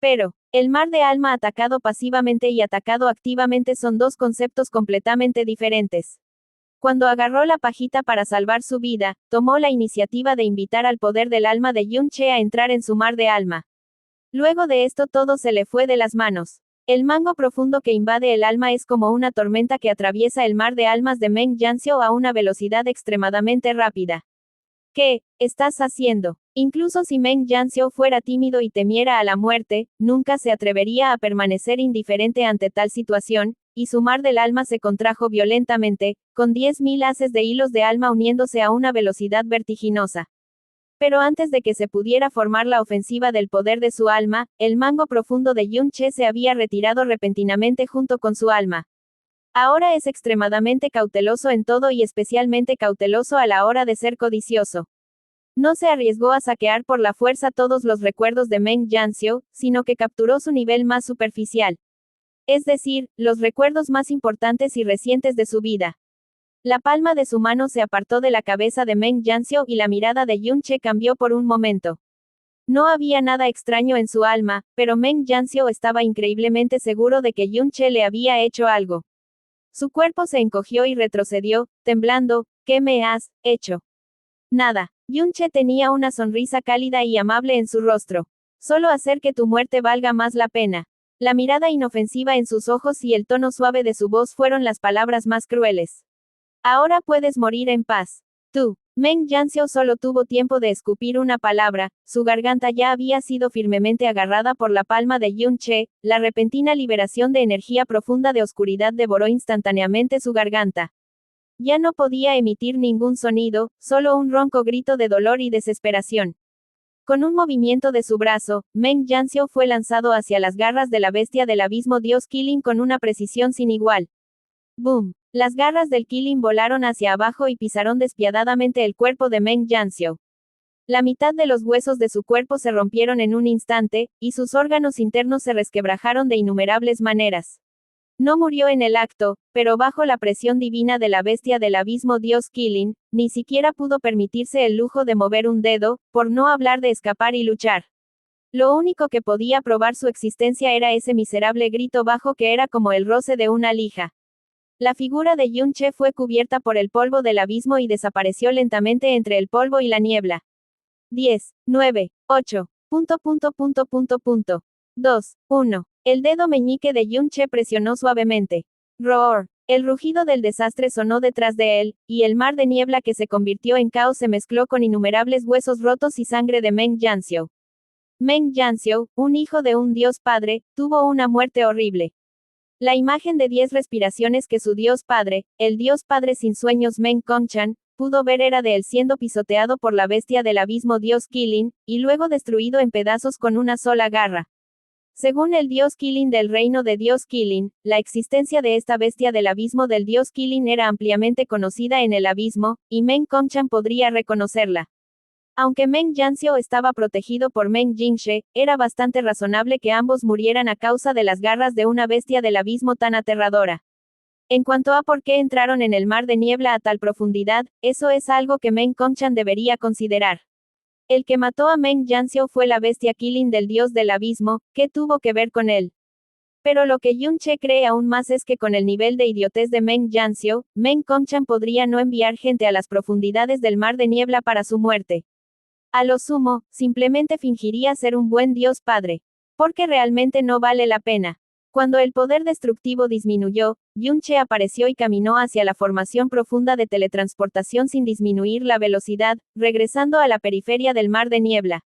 Pero, el mar de alma atacado pasivamente y atacado activamente son dos conceptos completamente diferentes. Cuando agarró la pajita para salvar su vida, tomó la iniciativa de invitar al poder del alma de Yun Che a entrar en su mar de alma. Luego de esto todo se le fue de las manos. El mango profundo que invade el alma es como una tormenta que atraviesa el mar de almas de Meng Yanxiu a una velocidad extremadamente rápida. ¿Qué estás haciendo? Incluso si Meng Yanxiu fuera tímido y temiera a la muerte, nunca se atrevería a permanecer indiferente ante tal situación, y su mar del alma se contrajo violentamente, con 10.000 haces de hilos de alma uniéndose a una velocidad vertiginosa. Pero antes de que se pudiera formar la ofensiva del poder de su alma, el mango profundo de Yun Che se había retirado repentinamente junto con su alma. Ahora es extremadamente cauteloso en todo y especialmente cauteloso a la hora de ser codicioso. No se arriesgó a saquear por la fuerza todos los recuerdos de Meng Yanxiu, sino que capturó su nivel más superficial. Es decir, los recuerdos más importantes y recientes de su vida. La palma de su mano se apartó de la cabeza de Meng Yanxiu y la mirada de Yun Che cambió por un momento. No había nada extraño en su alma, pero Meng Yanxiu estaba increíblemente seguro de que Yun Che le había hecho algo. Su cuerpo se encogió y retrocedió, temblando. ¿Qué me has hecho? Nada. Yun Che tenía una sonrisa cálida y amable en su rostro. Solo hacer que tu muerte valga más la pena. La mirada inofensiva en sus ojos y el tono suave de su voz fueron las palabras más crueles. Ahora puedes morir en paz. Tú. Meng Yanxiu solo tuvo tiempo de escupir una palabra, su garganta ya había sido firmemente agarrada por la palma de Yun Che, la repentina liberación de energía profunda de oscuridad devoró instantáneamente su garganta. Ya no podía emitir ningún sonido, solo un ronco grito de dolor y desesperación. Con un movimiento de su brazo, Meng Yanxiu fue lanzado hacia las garras de la bestia del abismo Dios Killing con una precisión sin igual. ¡Boom! Las garras del Killing volaron hacia abajo y pisaron despiadadamente el cuerpo de Meng Yanxiu. La mitad de los huesos de su cuerpo se rompieron en un instante, y sus órganos internos se resquebrajaron de innumerables maneras. No murió en el acto, pero bajo la presión divina de la bestia del abismo Dios Killing, ni siquiera pudo permitirse el lujo de mover un dedo, por no hablar de escapar y luchar. Lo único que podía probar su existencia era ese miserable grito bajo que era como el roce de una lija. La figura de Yun Che fue cubierta por el polvo del abismo y desapareció lentamente entre el polvo y la niebla. 10, 9, 8. 2, 1. El dedo meñique de Yun Che presionó suavemente. Roar. El rugido del desastre sonó detrás de él, y el mar de niebla que se convirtió en caos se mezcló con innumerables huesos rotos y sangre de Meng Yanxiu. Meng Yanxiu, un hijo de un dios padre, tuvo una muerte horrible. La imagen de 10 respiraciones que su dios padre, el dios padre sin sueños Meng Kongchan, pudo ver era de él siendo pisoteado por la bestia del abismo Dios Killing, y luego destruido en pedazos con una sola garra. Según el Dios Killing del reino de Dios Killing, la existencia de esta bestia del abismo del Dios Killing era ampliamente conocida en el abismo, y Meng Kongchan podría reconocerla. Aunque Meng Yanxiu estaba protegido por Meng Jingxe, era bastante razonable que ambos murieran a causa de las garras de una bestia del abismo tan aterradora. En cuanto a por qué entraron en el mar de niebla a tal profundidad, eso es algo que Meng Kongchan debería considerar. El que mató a Meng Yanxiu fue la bestia Killing del dios del abismo, ¿qué tuvo que ver con él? Pero lo que Yun Che cree aún más es que con el nivel de idiotez de Meng Yanxiu, Meng Kongchan podría no enviar gente a las profundidades del mar de niebla para su muerte. A lo sumo, simplemente fingiría ser un buen dios padre. Porque realmente no vale la pena. Cuando el poder destructivo disminuyó, Yun-che apareció y caminó hacia la formación profunda de teletransportación sin disminuir la velocidad, regresando a la periferia del mar de niebla.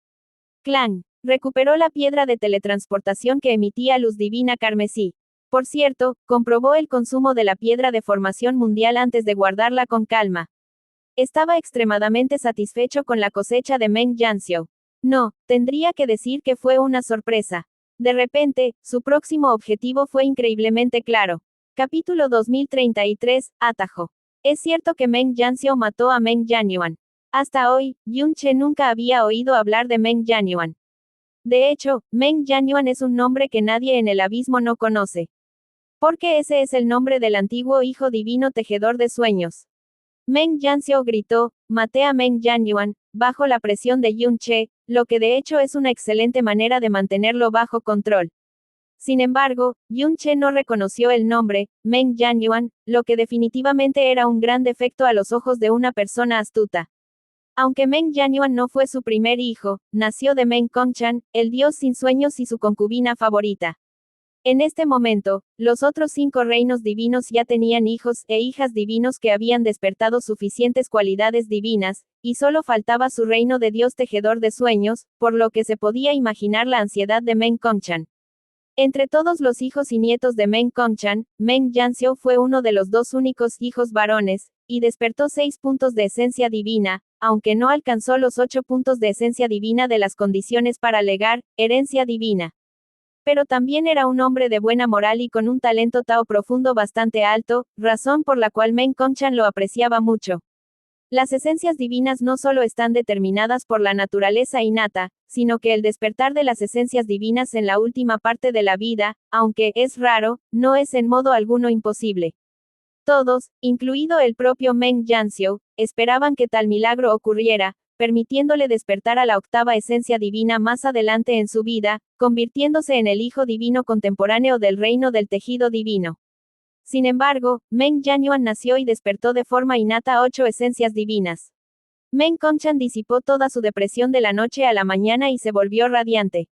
Clang. Recuperó la piedra de teletransportación que emitía luz divina carmesí. Por cierto, comprobó el consumo de la piedra de formación mundial antes de guardarla con calma. Estaba extremadamente satisfecho con la cosecha de Meng Yanxiu. No, tendría que decir que fue una sorpresa. De repente, su próximo objetivo fue increíblemente claro. Capítulo 2033, Atajo. Es cierto que Meng Yanxiu mató a Meng Yanyuan. Hasta hoy, Yun-che nunca había oído hablar de Meng Yanyuan. De hecho, Meng Yanyuan es un nombre que nadie en el abismo no conoce. Porque ese es el nombre del antiguo hijo divino tejedor de sueños. Meng Yanxiu gritó, maté a Meng Yanyuan, bajo la presión de Yun-che, lo que de hecho es una excelente manera de mantenerlo bajo control. Sin embargo, Yun-che no reconoció el nombre, Meng Yanyuan, lo que definitivamente era un gran defecto a los ojos de una persona astuta. Aunque Meng Yanyuan no fue su primer hijo, nació de Meng Kongchan, el dios sin sueños y su concubina favorita. En este momento, los otros 5 reinos divinos ya tenían hijos e hijas divinos que habían despertado suficientes cualidades divinas, y solo faltaba su reino de dios tejedor de sueños, por lo que se podía imaginar la ansiedad de Meng Kongchan. Entre todos los hijos y nietos de Meng Kongchan, Meng Yanxiu fue uno de los 2 únicos hijos varones, y despertó 6 puntos de esencia divina, aunque no alcanzó los 8 puntos de esencia divina de las condiciones para legar, herencia divina. Pero también era un hombre de buena moral y con un talento Tao profundo bastante alto, razón por la cual Meng Kongchan lo apreciaba mucho. Las esencias divinas no solo están determinadas por la naturaleza innata, sino que el despertar de las esencias divinas en la última parte de la vida, aunque es raro, no es en modo alguno imposible. Todos, incluido el propio Meng Yanxiu, esperaban que tal milagro ocurriera, permitiéndole despertar a la octava esencia divina más adelante en su vida, convirtiéndose en el hijo divino contemporáneo del reino del tejido divino. Sin embargo, Meng Yanyuan nació y despertó de forma innata 8 esencias divinas. Meng Kongchan disipó toda su depresión de la noche a la mañana y se volvió radiante.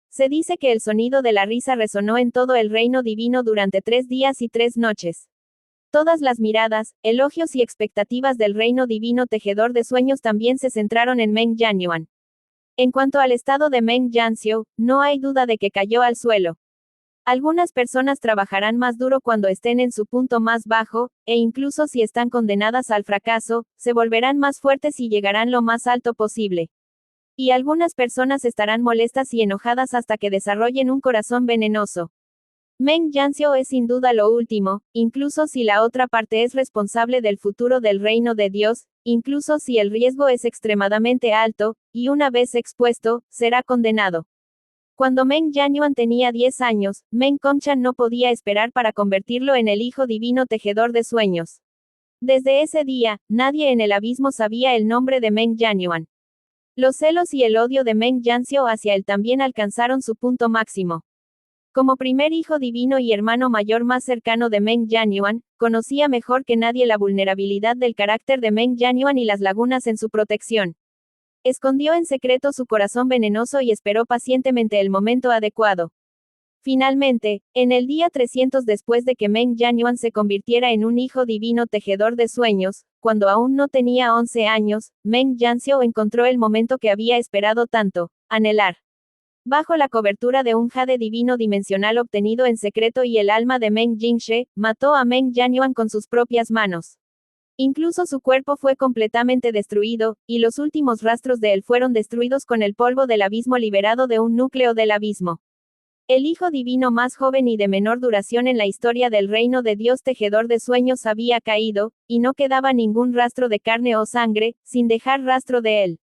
Se dice que el sonido de la risa resonó en todo el reino divino durante 3 días y 3 noches. Todas las miradas, elogios y expectativas del reino divino tejedor de sueños también se centraron en Meng Yanyuan. En cuanto al estado de Meng Yanxiu, no hay duda de que cayó al suelo. Algunas personas trabajarán más duro cuando estén en su punto más bajo, e incluso si están condenadas al fracaso, se volverán más fuertes y llegarán lo más alto posible. Y algunas personas estarán molestas y enojadas hasta que desarrollen un corazón venenoso. Meng Yanxiu es sin duda lo último, incluso si la otra parte es responsable del futuro del reino de Dios, incluso si el riesgo es extremadamente alto, y una vez expuesto, será condenado. Cuando Meng Yanyuan tenía 10 años, Meng Kongchan no podía esperar para convertirlo en el hijo divino tejedor de sueños. Desde ese día, nadie en el abismo sabía el nombre de Meng Yanyuan. Los celos y el odio de Meng Yanxiu hacia él también alcanzaron su punto máximo. Como primer hijo divino y hermano mayor más cercano de Meng Yanyuan, conocía mejor que nadie la vulnerabilidad del carácter de Meng Yanyuan y las lagunas en su protección. Escondió en secreto su corazón venenoso y esperó pacientemente el momento adecuado. Finalmente, en el día 300 después de que Meng Yanyuan se convirtiera en un hijo divino tejedor de sueños, cuando aún no tenía 11 años, Meng Yanxiu encontró el momento que había esperado tanto, anhelar. Bajo la cobertura de un jade divino dimensional obtenido en secreto y el alma de Meng Jingxe, mató a Meng Yanyuan con sus propias manos. Incluso su cuerpo fue completamente destruido, y los últimos rastros de él fueron destruidos con el polvo del abismo liberado de un núcleo del abismo. El hijo divino más joven y de menor duración en la historia del reino de Dios tejedor de sueños había caído, y no quedaba ningún rastro de carne o sangre, sin dejar rastro de él.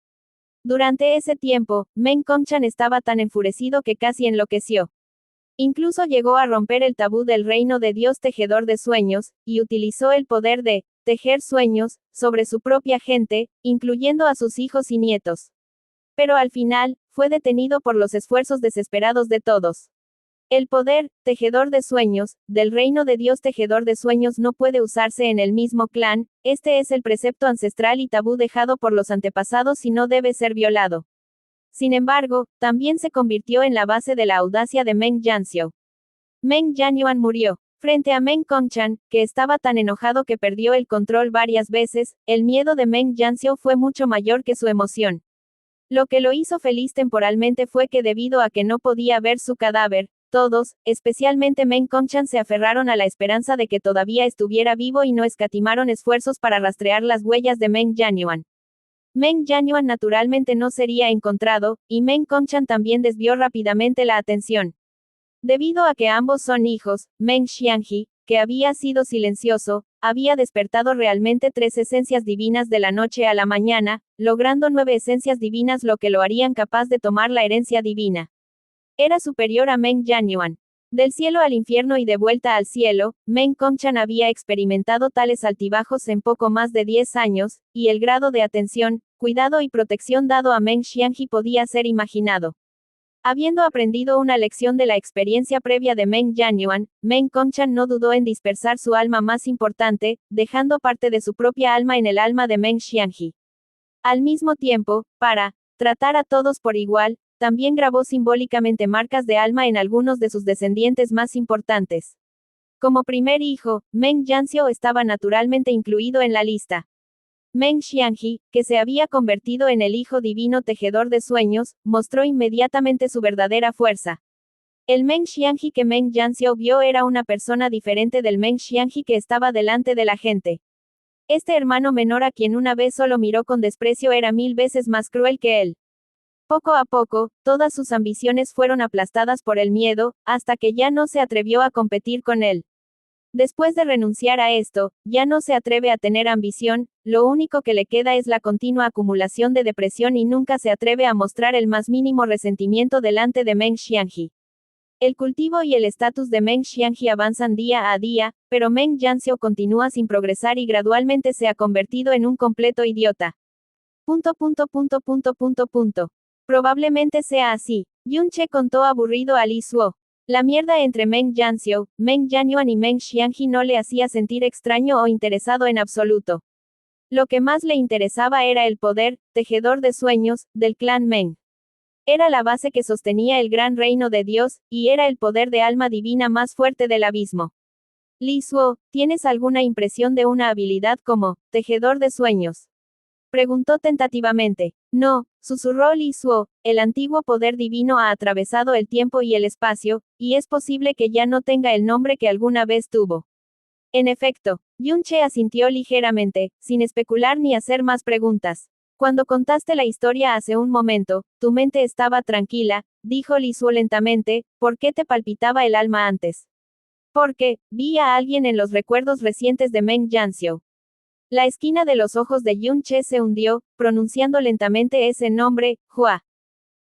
Durante ese tiempo, Meng Kongchan estaba tan enfurecido que casi enloqueció. Incluso llegó a romper el tabú del reino de Dios tejedor de sueños, y utilizó el poder de tejer sueños sobre su propia gente, incluyendo a sus hijos y nietos. Pero al final, fue detenido por los esfuerzos desesperados de todos. El poder, tejedor de sueños, del reino de Dios tejedor de sueños no puede usarse en el mismo clan, este es el precepto ancestral y tabú dejado por los antepasados y no debe ser violado. Sin embargo, también se convirtió en la base de la audacia de Meng Yanxiu. Meng Jianyuan murió. Frente a Meng Kongchan, que estaba tan enojado que perdió el control varias veces, el miedo de Meng Jianxiu fue mucho mayor que su emoción. Lo que lo hizo feliz temporalmente fue que debido a que no podía ver su cadáver, todos, especialmente Meng Kongchan, se aferraron a la esperanza de que todavía estuviera vivo y no escatimaron esfuerzos para rastrear las huellas de Meng Jianyuan. Meng Jianyuan naturalmente no sería encontrado, y Meng Kongchan también desvió rápidamente la atención. Debido a que ambos son hijos, Meng Xiangji, que había sido silencioso, había despertado realmente 3 esencias divinas de la noche a la mañana, logrando 9 esencias divinas, lo que lo harían capaz de tomar la herencia divina. Era superior a Meng Jianyuan. Del cielo al infierno y de vuelta al cielo, Meng Kongchan había experimentado tales altibajos en poco más de 10 años, y el grado de atención, cuidado y protección dado a Meng Xiangji podía ser imaginado. Habiendo aprendido una lección de la experiencia previa de Meng Jianyuan, Meng Kongchan no dudó en dispersar su alma más importante, dejando parte de su propia alma en el alma de Meng Xiangji. Al mismo tiempo, para tratar a todos por igual, también grabó simbólicamente marcas de alma en algunos de sus descendientes más importantes. Como primer hijo, Meng Jianxiu estaba naturalmente incluido en la lista. Meng Xiangji, que se había convertido en el hijo divino tejedor de sueños, mostró inmediatamente su verdadera fuerza. El Meng Xiangji que Meng Jianxiu vio era una persona diferente del Meng Xiangji que estaba delante de la gente. Este hermano menor, a quien una vez solo miró con desprecio, era 1000 veces más cruel que él. Poco a poco, todas sus ambiciones fueron aplastadas por el miedo, hasta que ya no se atrevió a competir con él. Después de renunciar a esto, ya no se atreve a tener ambición, lo único que le queda es la continua acumulación de depresión y nunca se atreve a mostrar el más mínimo resentimiento delante de Meng Xiangji. El cultivo y el estatus de Meng Xiangji avanzan día a día, pero Meng Jianxiu continúa sin progresar y gradualmente se ha convertido en un completo idiota. Probablemente sea así. Yun Che contó aburrido a Li Suo. La mierda entre Meng Jianxiu, Meng Jianyuan y Meng Xiangji no le hacía sentir extraño o interesado en absoluto. Lo que más le interesaba era el poder, tejedor de sueños, del clan Meng. Era la base que sostenía el gran reino de Dios, y era el poder de alma divina más fuerte del abismo. Li Suo, ¿tienes alguna impresión de una habilidad como tejedor de sueños? Preguntó tentativamente. No, susurró Li Suo, el antiguo poder divino ha atravesado el tiempo y el espacio, y es posible que ya no tenga el nombre que alguna vez tuvo. En efecto, Yun Che asintió ligeramente, sin especular ni hacer más preguntas. Cuando contaste la historia hace un momento, tu mente estaba tranquila, dijo Li Suo lentamente, ¿por qué te palpitaba el alma antes? Porque, vi a alguien en los recuerdos recientes de Meng Jianxiu. La esquina de los ojos de Yun Che se hundió, pronunciando lentamente ese nombre, Hua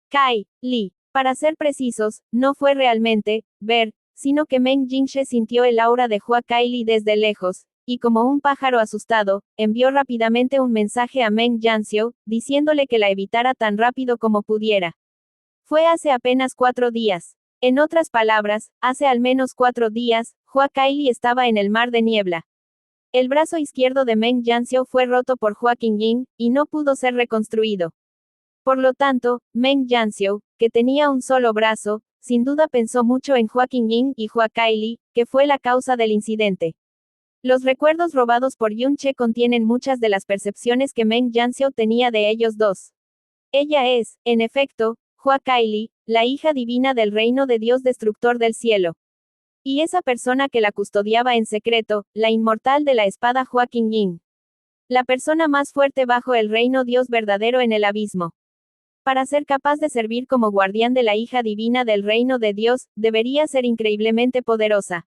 Kai Li. Para ser precisos, no fue realmente ver, sino que Meng Jinshe sintió el aura de Hua Kai Li desde lejos, y como un pájaro asustado, envió rápidamente un mensaje a Meng Jianxiu, diciéndole que la evitara tan rápido como pudiera. Fue hace apenas 4 días. En otras palabras, hace al menos 4 días, Hua Kai Li estaba en el mar de niebla. El brazo izquierdo de Meng Jianxiu fue roto por Hua Qingying, y no pudo ser reconstruido. Por lo tanto, Meng Jianxiu, que tenía un solo brazo, sin duda pensó mucho en Hua Qingying y Hua Kai Li, que fue la causa del incidente. Los recuerdos robados por Yun Che contienen muchas de las percepciones que Meng Jianxiu tenía de ellos dos. Ella es, en efecto, Hua Kai Li, la hija divina del reino de Dios destructor del cielo. Y esa persona que la custodiaba en secreto, la inmortal de la espada Hua Qingying. La persona más fuerte bajo el reino Dios verdadero en el abismo. Para ser capaz de servir como guardián de la hija divina del reino de Dios, debería ser increíblemente poderosa.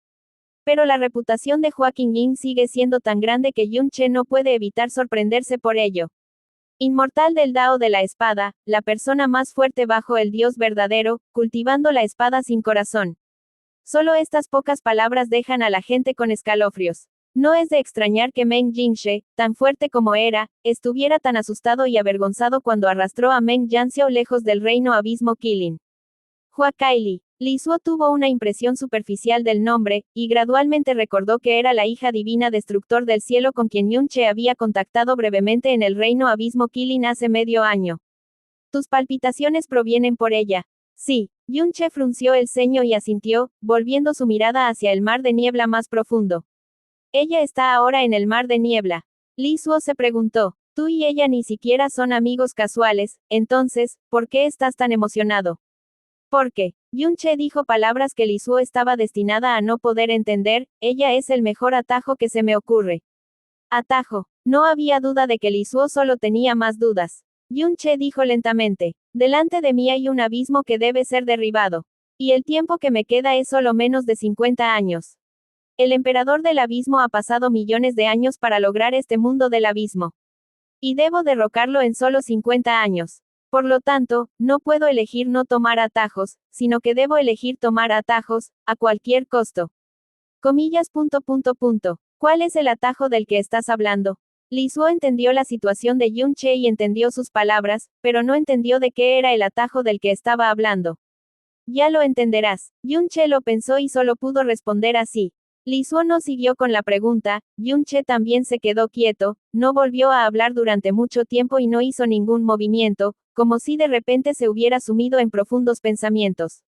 Pero la reputación de Hua Qingying sigue siendo tan grande que Yun Che no puede evitar sorprenderse por ello. Inmortal del Dao de la espada, la persona más fuerte bajo el Dios verdadero, cultivando la espada sin corazón. Solo estas pocas palabras dejan a la gente con escalofríos. No es de extrañar que Meng Jinshe, tan fuerte como era, estuviera tan asustado y avergonzado cuando arrastró a Meng Jianxiu lejos del reino abismo Qilin. Hua Kai Li. Li Suo tuvo una impresión superficial del nombre, y gradualmente recordó que era la hija divina destructor del cielo con quien Yun Che había contactado brevemente en el reino abismo Qilin hace medio año. Tus palpitaciones provienen por ella. Sí. Yunche frunció el ceño y asintió, volviendo su mirada hacia el mar de niebla más profundo. Ella está ahora en el mar de niebla. Li Suo se preguntó. Tú y ella ni siquiera son amigos casuales, entonces, ¿por qué estás tan emocionado? Porque, Yunche dijo palabras que Li Suo estaba destinada a no poder entender, ella es el mejor atajo que se me ocurre. Atajo. No había duda de que Li Suo solo tenía más dudas. Yunche dijo lentamente. Delante de mí hay un abismo que debe ser derribado. Y el tiempo que me queda es solo menos de 50 años. El emperador del abismo ha pasado millones de años para lograr este mundo del abismo. Y debo derrocarlo en solo 50 años. Por lo tanto, no puedo elegir no tomar atajos, sino que debo elegir tomar atajos, a cualquier costo. Comillas. ¿Cuál es el atajo del que estás hablando? Li Suo entendió la situación de Yunche y entendió sus palabras, pero no entendió de qué era el atajo del que estaba hablando. Ya lo entenderás. Yunche lo pensó y solo pudo responder así. Li Suo no siguió con la pregunta, Yunche también se quedó quieto, no volvió a hablar durante mucho tiempo y no hizo ningún movimiento, como si de repente se hubiera sumido en profundos pensamientos.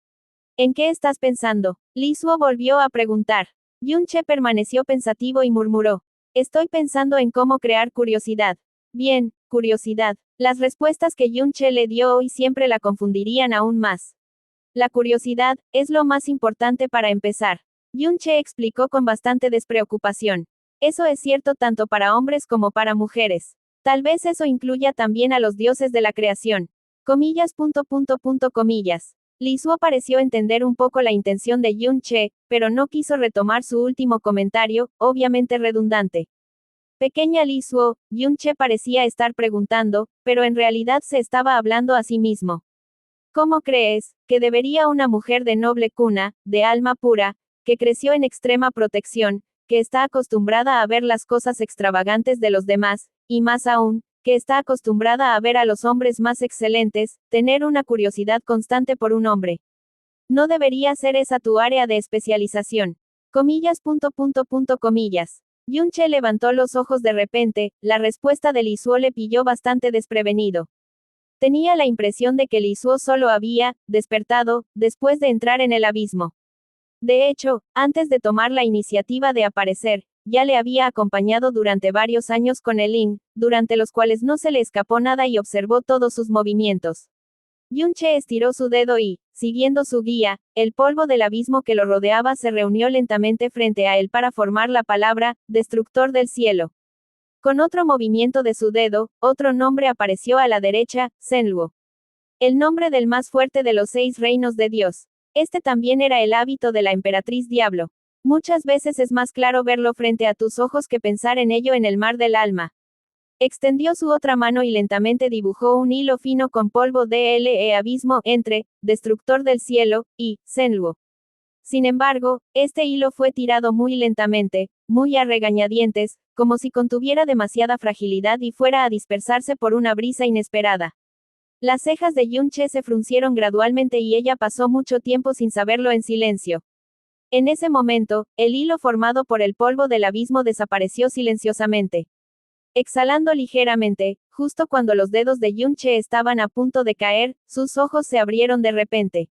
¿En qué estás pensando? Li Suo volvió a preguntar. Yunche permaneció pensativo y murmuró. Estoy pensando en cómo crear curiosidad. Bien, curiosidad. Las respuestas que Yunche le dio hoy siempre la confundirían aún más. La curiosidad es lo más importante para empezar. Yunche explicó con bastante despreocupación. Eso es cierto tanto para hombres como para mujeres. Tal vez eso incluya también a los dioses de la creación. Comillas. Li Suo pareció entender un poco la intención de Yunche, pero no quiso retomar su último comentario, obviamente redundante. Pequeña Li Suo, Yunche parecía estar preguntando, pero en realidad se estaba hablando a sí mismo. ¿Cómo crees que debería una mujer de noble cuna, de alma pura, que creció en extrema protección, que está acostumbrada a ver las cosas extravagantes de los demás, y más aún, que está acostumbrada a ver a los hombres más excelentes, tener una curiosidad constante por un hombre? No debería ser esa tu área de especialización. Comillas. Yunche levantó los ojos de repente, la respuesta de Li Suo le pilló bastante desprevenido. Tenía la impresión de que Li Suo solo había despertado después de entrar en el abismo. De hecho, antes de tomar la iniciativa de aparecer, ya le había acompañado durante varios años con el Ling, durante los cuales no se le escapó nada y observó todos sus movimientos. Yunche estiró su dedo y, siguiendo su guía, el polvo del abismo que lo rodeaba se reunió lentamente frente a él para formar la palabra, destructor del cielo. Con otro movimiento de su dedo, otro nombre apareció a la derecha, Senluo. El nombre del más fuerte de los 6 reinos de Dios. Este también era el hábito de la emperatriz Diablo. Muchas veces es más claro verlo frente a tus ojos que pensar en ello en el mar del alma. Extendió su otra mano y lentamente dibujó un hilo fino con polvo de abismo entre, destructor del cielo, y, Senluo. Sin embargo, este hilo fue tirado muy lentamente, muy a regañadientes, como si contuviera demasiada fragilidad y fuera a dispersarse por una brisa inesperada. Las cejas de Yunche se fruncieron gradualmente y ella pasó mucho tiempo sin saberlo en silencio. En ese momento, el hilo formado por el polvo del abismo desapareció silenciosamente. Exhalando ligeramente, justo cuando los dedos de Yunche estaban a punto de caer, sus ojos se abrieron de repente.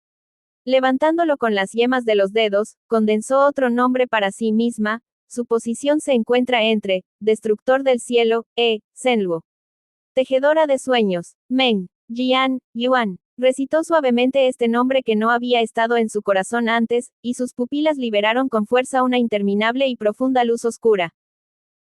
Levantándolo con las yemas de los dedos, condensó otro nombre para sí misma, su posición se encuentra entre, destructor del cielo, Senluo. Tejedora de sueños, Meng, Jian, Yuan. Recitó suavemente este nombre que no había estado en su corazón antes, y sus pupilas liberaron con fuerza una interminable y profunda luz oscura.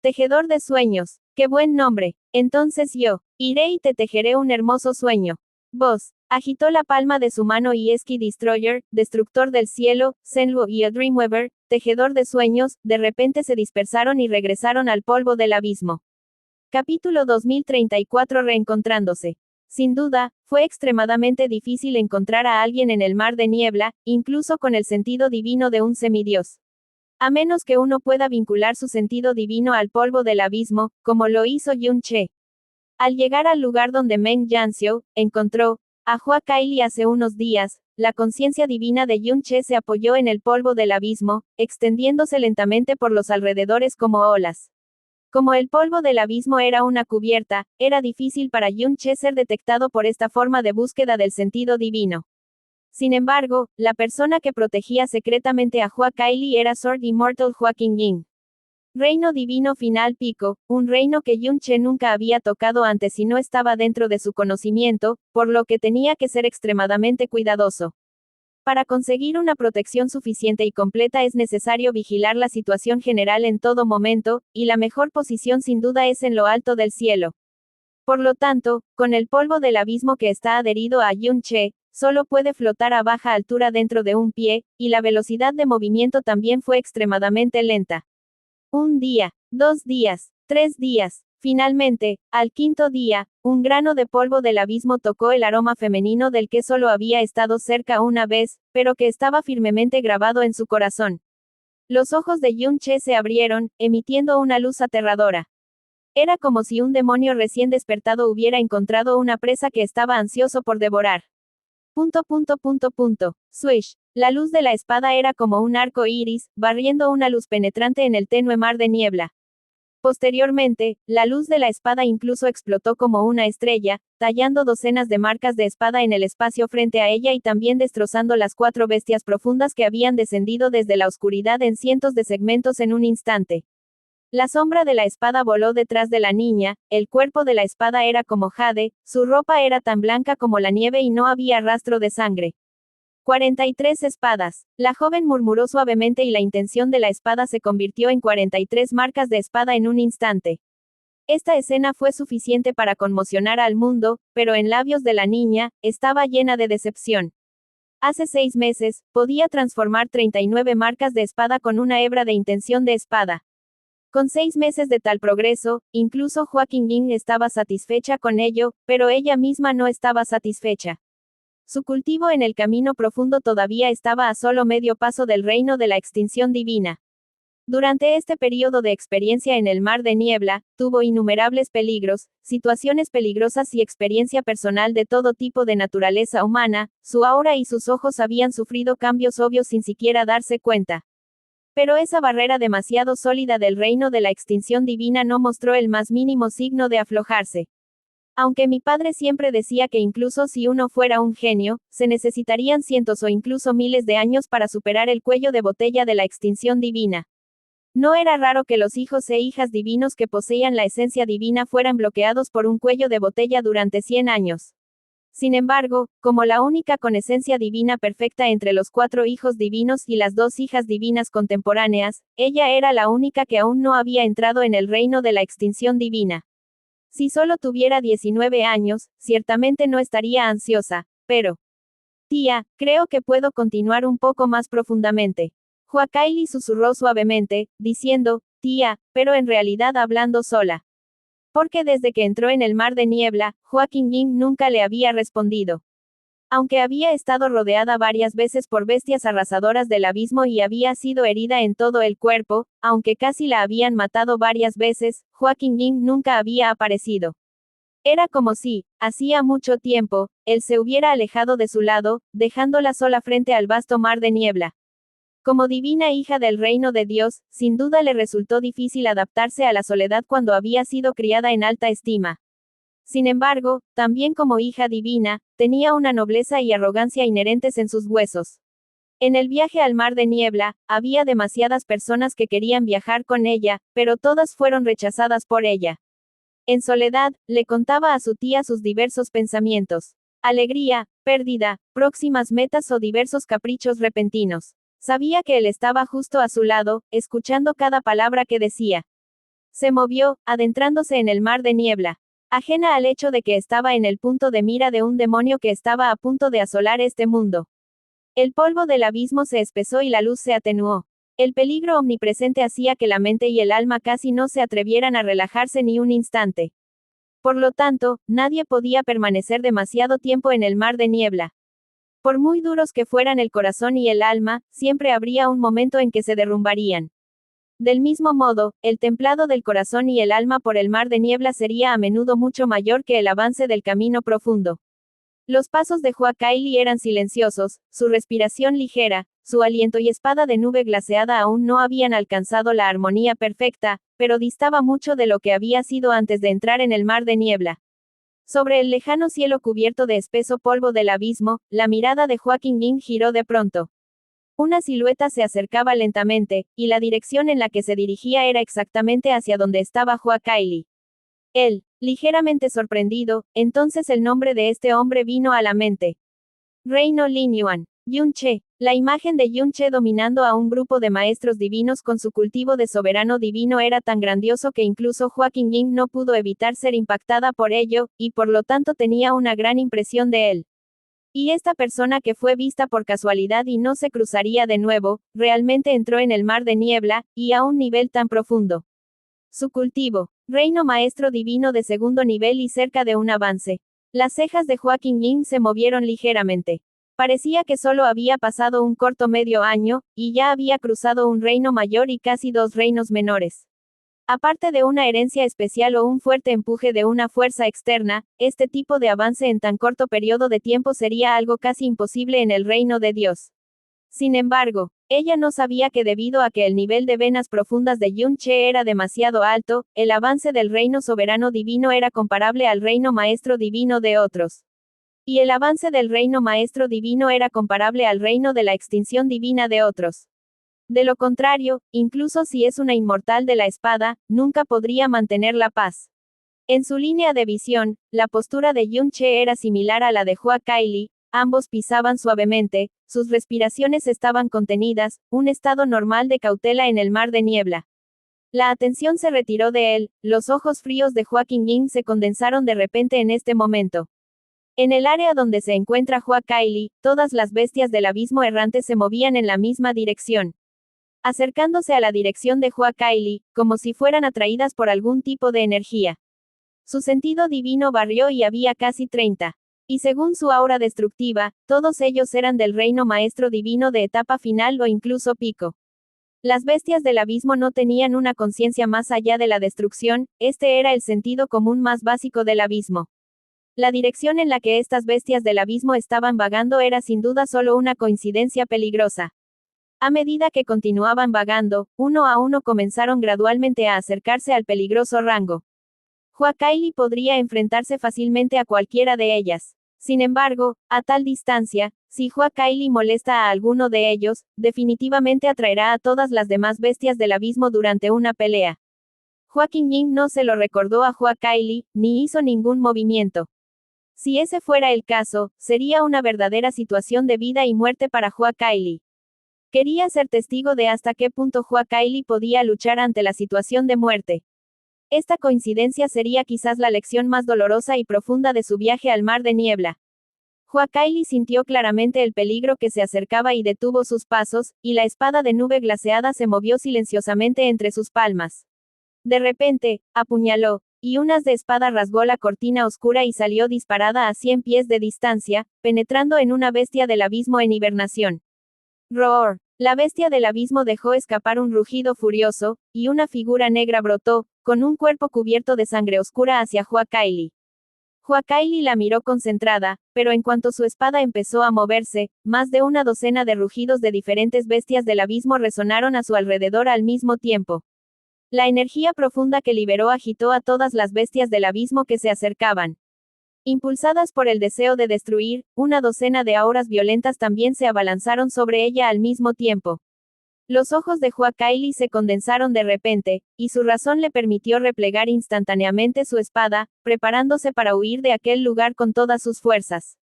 Tejedor de sueños, qué buen nombre. Entonces yo, iré y te tejeré un hermoso sueño. Vos, agitó la palma de su mano y Eski Destroyer, destructor del cielo, Senluo y el Dreamweaver, tejedor de sueños, de repente se dispersaron y regresaron al polvo del abismo. Capítulo 2034 Reencontrándose. Sin duda, fue extremadamente difícil encontrar a alguien en el mar de niebla, incluso con el sentido divino de un semidios. A menos que uno pueda vincular su sentido divino al polvo del abismo, como lo hizo Yunche. Al llegar al lugar donde Meng Yanxiu encontró a Hua Kaili hace unos días, la conciencia divina de Yunche se apoyó en el polvo del abismo, extendiéndose lentamente por los alrededores como olas. Como el polvo del abismo era una cubierta, era difícil para Yunche ser detectado por esta forma de búsqueda del sentido divino. Sin embargo, la persona que protegía secretamente a Hua Kaili era Sword Immortal Hua Qingying. Reino divino final pico, un reino que Yun-che nunca había tocado antes y no estaba dentro de su conocimiento, por lo que tenía que ser extremadamente cuidadoso. Para conseguir una protección suficiente y completa es necesario vigilar la situación general en todo momento, y la mejor posición sin duda es en lo alto del cielo. Por lo tanto, con el polvo del abismo que está adherido a Yun-che, solo puede flotar a baja altura dentro de un pie, y la velocidad de movimiento también fue extremadamente lenta. 1 día, 2 días, 3 días. Finalmente, al 5.º día, un grano de polvo del abismo tocó el aroma femenino del que solo había estado cerca una vez, pero que estaba firmemente grabado en su corazón. Los ojos de Yun-che se abrieron, emitiendo una luz aterradora. Era como si un demonio recién despertado hubiera encontrado una presa que estaba ansioso por devorar. Swish. La luz de la espada era como un arco iris, barriendo una luz penetrante en el tenue mar de niebla. Posteriormente, la luz de la espada incluso explotó como una estrella, tallando docenas de marcas de espada en el espacio frente a ella y también destrozando las 4 bestias profundas que habían descendido desde la oscuridad en cientos de segmentos en un instante. La sombra de la espada voló detrás de la niña, el cuerpo de la espada era como jade, su ropa era tan blanca como la nieve y no había rastro de sangre. 43 espadas. La joven murmuró suavemente y la intención de la espada se convirtió en 43 marcas de espada en un instante. Esta escena fue suficiente para conmocionar al mundo, pero en labios de la niña, estaba llena de decepción. Hace 6 meses, podía transformar 39 marcas de espada con una hebra de intención de espada. Con 6 meses de tal progreso, incluso Hua Qingying estaba satisfecha con ello, pero ella misma no estaba satisfecha. Su cultivo en el camino profundo todavía estaba a solo medio paso del reino de la extinción divina. Durante este periodo de experiencia en el mar de niebla, tuvo innumerables peligros, situaciones peligrosas y experiencia personal de todo tipo de naturaleza humana, su aura y sus ojos habían sufrido cambios obvios sin siquiera darse cuenta. Pero esa barrera demasiado sólida del reino de la extinción divina no mostró el más mínimo signo de aflojarse. Aunque mi padre siempre decía que incluso si uno fuera un genio, se necesitarían cientos o incluso miles de años para superar el cuello de botella de la extinción divina. No era raro que los hijos e hijas divinos que poseían la esencia divina fueran bloqueados por un cuello de botella durante 100 años. Sin embargo, como la única con esencia divina perfecta entre los 4 hijos divinos y las 2 hijas divinas contemporáneas, ella era la única que aún no había entrado en el reino de la extinción divina. Si solo tuviera 19 años, ciertamente no estaría ansiosa, pero... Tía, creo que puedo continuar un poco más profundamente. Hua Kaili susurró suavemente, diciendo, tía, pero en realidad hablando sola. Porque desde que entró en el mar de niebla, Hua Qingying nunca le había respondido. Aunque había estado rodeada varias veces por bestias arrasadoras del abismo y había sido herida en todo el cuerpo, aunque casi la habían matado varias veces, Hua Qingying nunca había aparecido. Era como si, hacía mucho tiempo, él se hubiera alejado de su lado, dejándola sola frente al vasto mar de niebla. Como divina hija del reino de Dios, sin duda le resultó difícil adaptarse a la soledad cuando había sido criada en alta estima. Sin embargo, también como hija divina, tenía una nobleza y arrogancia inherentes en sus huesos. En el viaje al mar de niebla, había demasiadas personas que querían viajar con ella, pero todas fueron rechazadas por ella. En soledad, le contaba a su tía sus diversos pensamientos. Alegría, pérdida, próximas metas o diversos caprichos repentinos. Sabía que él estaba justo a su lado, escuchando cada palabra que decía. Se movió, adentrándose en el mar de niebla. Ajena al hecho de que estaba en el punto de mira de un demonio que estaba a punto de asolar este mundo. El polvo del abismo se espesó y la luz se atenuó. El peligro omnipresente hacía que la mente y el alma casi no se atrevieran a relajarse ni un instante. Por lo tanto, nadie podía permanecer demasiado tiempo en el mar de niebla. Por muy duros que fueran el corazón y el alma, siempre habría un momento en que se derrumbarían. Del mismo modo, el templado del corazón y el alma por el mar de niebla sería a menudo mucho mayor que el avance del camino profundo. Los pasos de Hua Kaili eran silenciosos, su respiración ligera, su aliento y espada de nube glaseada aún no habían alcanzado la armonía perfecta, pero distaba mucho de lo que había sido antes de entrar en el mar de niebla. Sobre el lejano cielo cubierto de espeso polvo del abismo, la mirada de Joaquín Yin giró de pronto. Una silueta se acercaba lentamente, y la dirección en la que se dirigía era exactamente hacia donde estaba Hua Kaili. Él, ligeramente sorprendido, entonces el nombre de este hombre vino a la mente. Reino Lin Yuan. Yun Che. La imagen de Yun Che dominando a un grupo de maestros divinos con su cultivo de soberano divino era tan grandioso que incluso Joaquín Yin no pudo evitar ser impactada por ello, y por lo tanto tenía una gran impresión de él. Y esta persona que fue vista por casualidad y no se cruzaría de nuevo, realmente entró en el mar de niebla, y a un nivel tan profundo. Su cultivo. Reino maestro divino de segundo nivel y cerca de un avance. Las cejas de Joaquín Yin se movieron ligeramente. Parecía que solo había pasado un corto medio año, y ya había cruzado un reino mayor y casi 2 reinos menores. Aparte de una herencia especial o un fuerte empuje de una fuerza externa, este tipo de avance en tan corto periodo de tiempo sería algo casi imposible en el reino de Dios. Sin embargo, ella no sabía que debido a que el nivel de venas profundas de Yun Che era demasiado alto, el avance del reino soberano divino era comparable al reino maestro divino de otros. Y el avance del reino maestro divino era comparable al reino de la extinción divina de otros. De lo contrario, incluso si es una inmortal de la espada, nunca podría mantener la paz. En su línea de visión, la postura de Yun Che era similar a la de Hua Kaili, ambos pisaban suavemente, sus respiraciones estaban contenidas, un estado normal de cautela en el mar de niebla. La atención se retiró de él, los ojos fríos de Joaquín Yin se condensaron de repente en este momento. En el área donde se encuentra Hua Kaili, todas las bestias del abismo errante se movían en la misma dirección. Acercándose a la dirección de Hua Kaili, como si fueran atraídas por algún tipo de energía. Su sentido divino barrió y había casi 30. Y según su aura destructiva, todos ellos eran del reino maestro divino de etapa final o incluso pico. Las bestias del abismo no tenían una conciencia más allá de la destrucción, este era el sentido común más básico del abismo. La dirección en la que estas bestias del abismo estaban vagando era sin duda solo una coincidencia peligrosa. A medida que continuaban vagando, uno a uno comenzaron gradualmente a acercarse al peligroso rango. Hua Kaili podría enfrentarse fácilmente a cualquiera de ellas. Sin embargo, a tal distancia, si Hua Kaili molesta a alguno de ellos, definitivamente atraerá a todas las demás bestias del abismo durante una pelea. Joaquín Yin no se lo recordó a Hua Kaili, ni hizo ningún movimiento. Si ese fuera el caso, sería una verdadera situación de vida y muerte para Hua Kaili. Quería ser testigo de hasta qué punto Hua Kaili podía luchar ante la situación de muerte. Esta coincidencia sería quizás la lección más dolorosa y profunda de su viaje al mar de niebla. Hua Kaili sintió claramente el peligro que se acercaba y detuvo sus pasos, y la espada de nube glaseada se movió silenciosamente entre sus palmas. De repente, apuñaló, y un haz de espada rasgó la cortina oscura y salió disparada a 100 pies de distancia, penetrando en una bestia del abismo en hibernación. Roar. La bestia del abismo dejó escapar un rugido furioso, y una figura negra brotó, con un cuerpo cubierto de sangre oscura hacia Hua Kaili. Hua Kaili la miró concentrada, pero en cuanto su espada empezó a moverse, más de una docena de rugidos de diferentes bestias del abismo resonaron a su alrededor al mismo tiempo. La energía profunda que liberó agitó a todas las bestias del abismo que se acercaban. Impulsadas por el deseo de destruir, una docena de auras violentas también se abalanzaron sobre ella al mismo tiempo. Los ojos de Hua Kaili se condensaron de repente, y su razón le permitió replegar instantáneamente su espada, preparándose para huir de aquel lugar con todas sus fuerzas.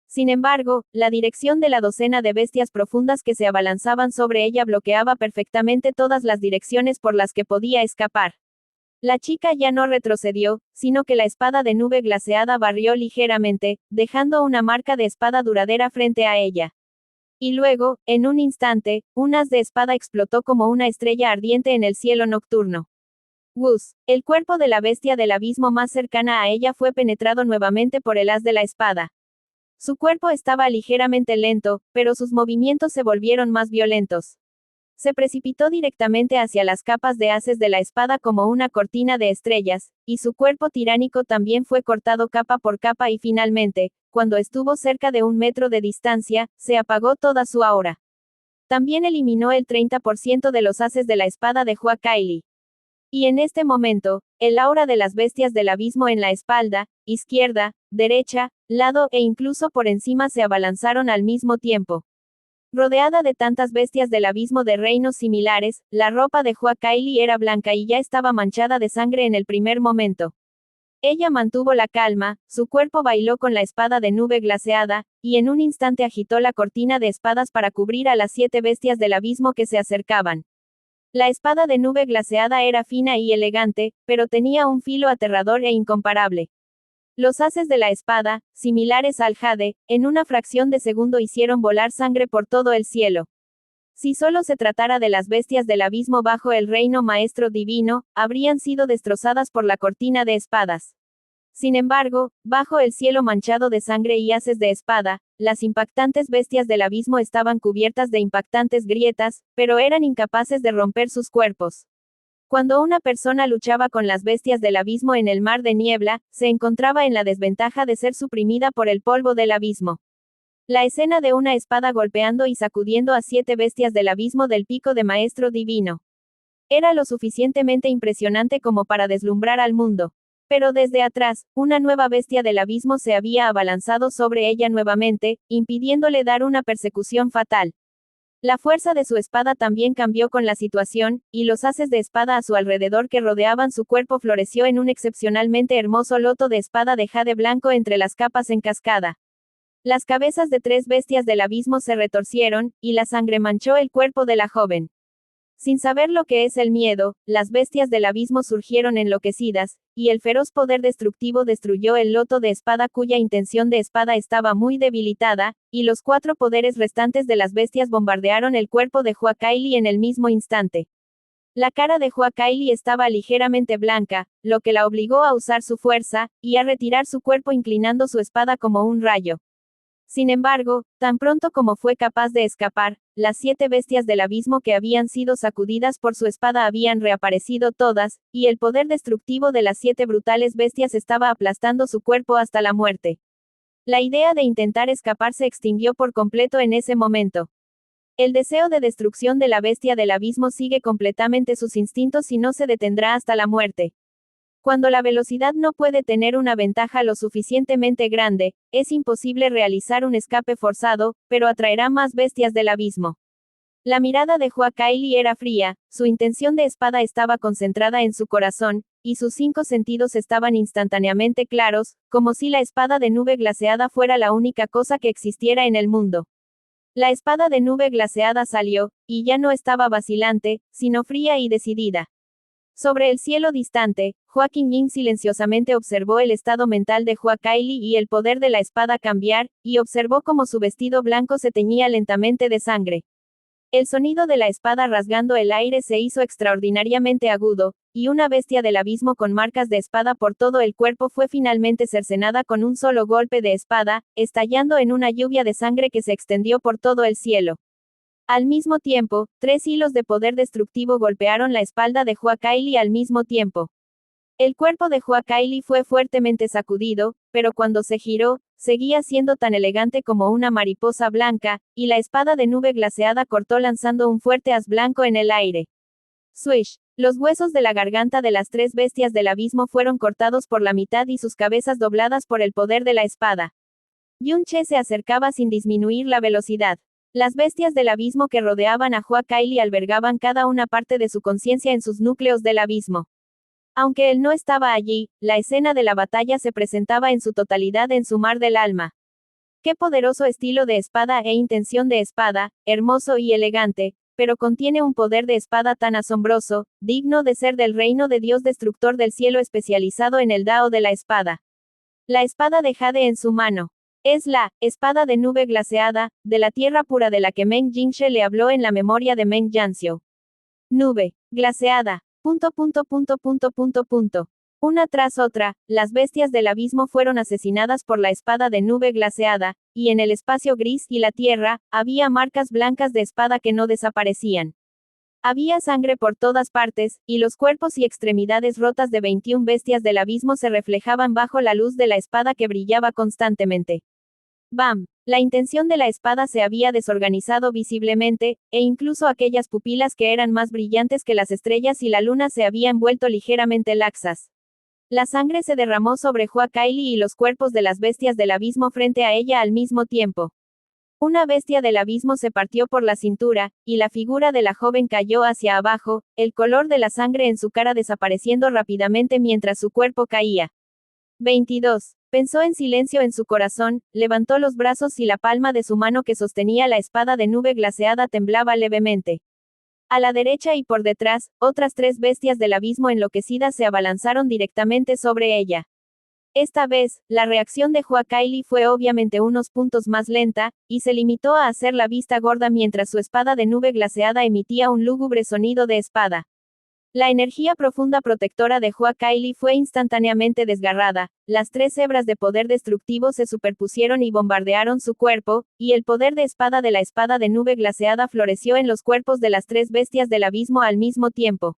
Sin embargo, la dirección de la docena de bestias profundas que se abalanzaban sobre ella bloqueaba perfectamente todas las direcciones por las que podía escapar. La chica ya no retrocedió, sino que la espada de nube glaseada barrió ligeramente, dejando una marca de espada duradera frente a ella. Y luego, en un instante, un haz de espada explotó como una estrella ardiente en el cielo nocturno. Wuz. El cuerpo de la bestia del abismo más cercana a ella fue penetrado nuevamente por el haz de la espada. Su cuerpo estaba ligeramente lento, pero sus movimientos se volvieron más violentos. Se precipitó directamente hacia las capas de haces de la espada como una cortina de estrellas, y su cuerpo tiránico también fue cortado capa por capa y finalmente, cuando estuvo cerca de 1 metro de distancia, se apagó toda su aura. También eliminó el 30% de los haces de la espada de Hua Kaili. Y en este momento, el aura de las bestias del abismo en la espalda, izquierda, derecha, lado e incluso por encima se abalanzaron al mismo tiempo. Rodeada de tantas bestias del abismo de reinos similares, la ropa de Hua Kylie era blanca y ya estaba manchada de sangre en el primer momento. Ella mantuvo la calma, su cuerpo bailó con la espada de nube glaseada, y en un instante agitó la cortina de espadas para cubrir a las 7 bestias del abismo que se acercaban. La espada de nube glaseada era fina y elegante, pero tenía un filo aterrador e incomparable. Los haces de la espada, similares al jade, en una fracción de segundo hicieron volar sangre por todo el cielo. Si solo se tratara de las bestias del abismo bajo el reino maestro divino, habrían sido destrozadas por la cortina de espadas. Sin embargo, bajo el cielo manchado de sangre y haces de espada, las impactantes bestias del abismo estaban cubiertas de impactantes grietas, pero eran incapaces de romper sus cuerpos. Cuando una persona luchaba con las bestias del abismo en el mar de niebla, se encontraba en la desventaja de ser suprimida por el polvo del abismo. La escena de una espada golpeando y sacudiendo a 7 bestias del abismo del pico de maestro divino. Era lo suficientemente impresionante como para deslumbrar al mundo. Pero desde atrás, una nueva bestia del abismo se había abalanzado sobre ella nuevamente, impidiéndole dar una persecución fatal. La fuerza de su espada también cambió con la situación, y los haces de espada a su alrededor que rodeaban su cuerpo floreció en un excepcionalmente hermoso loto de espada de jade blanco entre las capas en cascada. Las cabezas de 3 bestias del abismo se retorcieron, y la sangre manchó el cuerpo de la joven. Sin saber lo que es el miedo, las bestias del abismo surgieron enloquecidas, y el feroz poder destructivo destruyó el loto de espada cuya intención de espada estaba muy debilitada, y los 4 poderes restantes de las bestias bombardearon el cuerpo de Hua Kylie en el mismo instante. La cara de Hua Kylie estaba ligeramente blanca, lo que la obligó a usar su fuerza, y a retirar su cuerpo inclinando su espada como un rayo. Sin embargo, tan pronto como fue capaz de escapar, las 7 bestias del abismo que habían sido sacudidas por su espada habían reaparecido todas, y el poder destructivo de las 7 brutales bestias estaba aplastando su cuerpo hasta la muerte. La idea de intentar escapar se extinguió por completo en ese momento. El deseo de destrucción de la bestia del abismo sigue completamente sus instintos y no se detendrá hasta la muerte. Cuando la velocidad no puede tener una ventaja lo suficientemente grande, es imposible realizar un escape forzado, pero atraerá más bestias del abismo. La mirada de Hua Kylie era fría, su intención de espada estaba concentrada en su corazón, y sus 5 sentidos estaban instantáneamente claros, como si la espada de nube glaseada fuera la única cosa que existiera en el mundo. La espada de nube glaseada salió, y ya no estaba vacilante, sino fría y decidida. Sobre el cielo distante, Hua Qingying silenciosamente observó el estado mental de Hua Kylie y el poder de la espada cambiar, y observó cómo su vestido blanco se teñía lentamente de sangre. El sonido de la espada rasgando el aire se hizo extraordinariamente agudo, y una bestia del abismo con marcas de espada por todo el cuerpo fue finalmente cercenada con un solo golpe de espada, estallando en una lluvia de sangre que se extendió por todo el cielo. Al mismo tiempo, 3 hilos de poder destructivo golpearon la espalda de Hua Kylie al mismo tiempo. El cuerpo de Hua Kylie fue fuertemente sacudido, pero cuando se giró, seguía siendo tan elegante como una mariposa blanca, y la espada de nube glaseada cortó lanzando un fuerte haz blanco en el aire. Swish. Los huesos de la garganta de las 3 bestias del abismo fueron cortados por la mitad y sus cabezas dobladas por el poder de la espada. Yun-che se acercaba sin disminuir la velocidad. Las bestias del abismo que rodeaban a Hua Kylie albergaban cada una parte de su conciencia en sus núcleos del abismo. Aunque él no estaba allí, la escena de la batalla se presentaba en su totalidad en su mar del alma. Qué poderoso estilo de espada e intención de espada, hermoso y elegante, pero contiene un poder de espada tan asombroso, digno de ser del reino de Dios destructor del cielo especializado en el Dao de la espada. La espada de jade en su mano. Es la espada de nube glaseada, de la tierra pura de la que Meng Jinshe le habló en la memoria de Meng Yanxiu. Nube glaseada. Una tras otra, las bestias del abismo fueron asesinadas por la espada de nube glaseada, y en el espacio gris y la tierra, había marcas blancas de espada que no desaparecían. Había sangre por todas partes, y los cuerpos y extremidades rotas de 21 bestias del abismo se reflejaban bajo la luz de la espada que brillaba constantemente. ¡Bam! La intención de la espada se había desorganizado visiblemente, e incluso aquellas pupilas que eran más brillantes que las estrellas y la luna se habían vuelto ligeramente laxas. La sangre se derramó sobre Hua Kaili y los cuerpos de las bestias del abismo frente a ella al mismo tiempo. Una bestia del abismo se partió por la cintura, y la figura de la joven cayó hacia abajo, el color de la sangre en su cara desapareciendo rápidamente mientras su cuerpo caía. 22. Pensó en silencio en su corazón, levantó los brazos y la palma de su mano que sostenía la espada de nube glaseada temblaba levemente. A la derecha y por detrás, otras 3 bestias del abismo enloquecidas se abalanzaron directamente sobre ella. Esta vez, la reacción de Hua Kaili fue obviamente unos puntos más lenta, y se limitó a hacer la vista gorda mientras su espada de nube glaseada emitía un lúgubre sonido de espada. La energía profunda protectora de Hua Kaili fue instantáneamente desgarrada, las 3 hebras de poder destructivo se superpusieron y bombardearon su cuerpo, y el poder de espada de la espada de nube glaseada floreció en los cuerpos de las 3 bestias del abismo al mismo tiempo.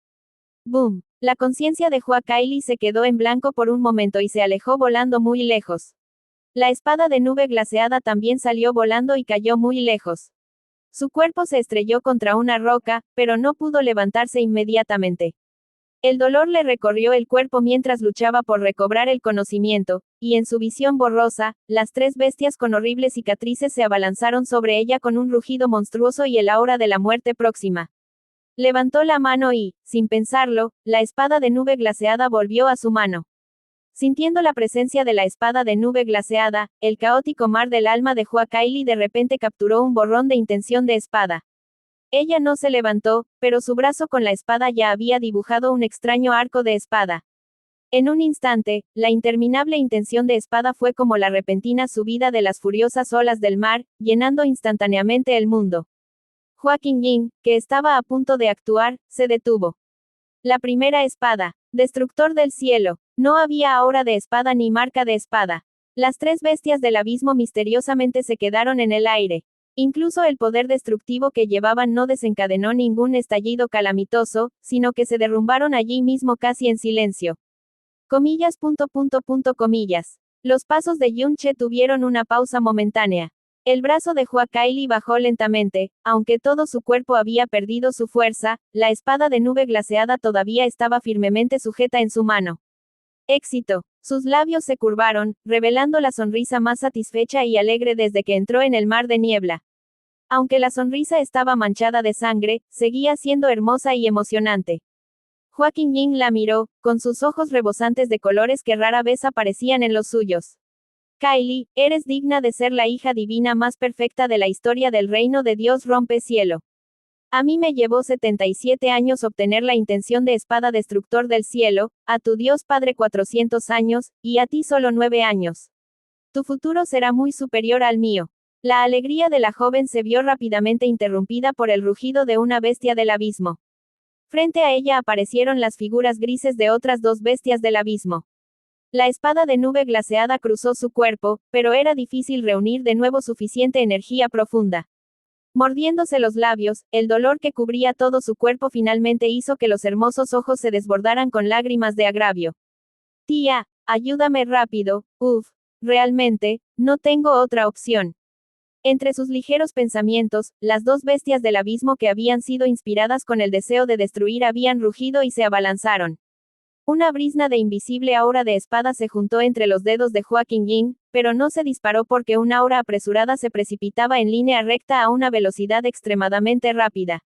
¡Boom! La conciencia de Hua Kaili se quedó en blanco por un momento y se alejó volando muy lejos. La espada de nube glaseada también salió volando y cayó muy lejos. Su cuerpo se estrelló contra una roca, pero no pudo levantarse inmediatamente. El dolor le recorrió el cuerpo mientras luchaba por recobrar el conocimiento, y en su visión borrosa, las 3 bestias con horribles cicatrices se abalanzaron sobre ella con un rugido monstruoso y el aura de la muerte próxima. Levantó la mano y, sin pensarlo, la espada de nube glaseada volvió a su mano. Sintiendo la presencia de la espada de nube glaseada, el caótico mar del alma de Hua Kaili de repente capturó un borrón de intención de espada. Ella no se levantó, pero su brazo con la espada ya había dibujado un extraño arco de espada. En un instante, la interminable intención de espada fue como la repentina subida de las furiosas olas del mar, llenando instantáneamente el mundo. Hua Qingying, que estaba a punto de actuar, se detuvo. La primera espada. Destructor del cielo. No había aura de espada ni marca de espada. Las 3 bestias del abismo misteriosamente se quedaron en el aire. Incluso el poder destructivo que llevaban no desencadenó ningún estallido calamitoso, sino que se derrumbaron allí mismo casi en silencio. Comillas. Comillas. Los pasos de Yunche tuvieron una pausa momentánea. El brazo de Hua Kaili bajó lentamente, aunque todo su cuerpo había perdido su fuerza, la espada de nube glaseada todavía estaba firmemente sujeta en su mano. Éxito. Sus labios se curvaron, revelando la sonrisa más satisfecha y alegre desde que entró en el mar de niebla. Aunque la sonrisa estaba manchada de sangre, seguía siendo hermosa y emocionante. Hua Qingying la miró, con sus ojos rebosantes de colores que rara vez aparecían en los suyos. Kaili, eres digna de ser la hija divina más perfecta de la historia del reino de Dios rompe cielo. A mí me llevó 77 años obtener la intención de espada destructor del cielo, a tu Dios Padre 400 años, y a ti solo 9 años. Tu futuro será muy superior al mío. La alegría de la joven se vio rápidamente interrumpida por el rugido de una bestia del abismo. Frente a ella aparecieron las figuras grises de otras 2 bestias del abismo. La espada de nube glaseada cruzó su cuerpo, pero era difícil reunir de nuevo suficiente energía profunda. Mordiéndose los labios, el dolor que cubría todo su cuerpo finalmente hizo que los hermosos ojos se desbordaran con lágrimas de agravio. Tía, ayúdame rápido, realmente, no tengo otra opción. Entre sus ligeros pensamientos, las 2 bestias del abismo que habían sido inspiradas con el deseo de destruir habían rugido y se abalanzaron. Una brizna de invisible aura de espada se juntó entre los dedos de Hua Qingying, pero no se disparó porque una aura apresurada se precipitaba en línea recta a una velocidad extremadamente rápida.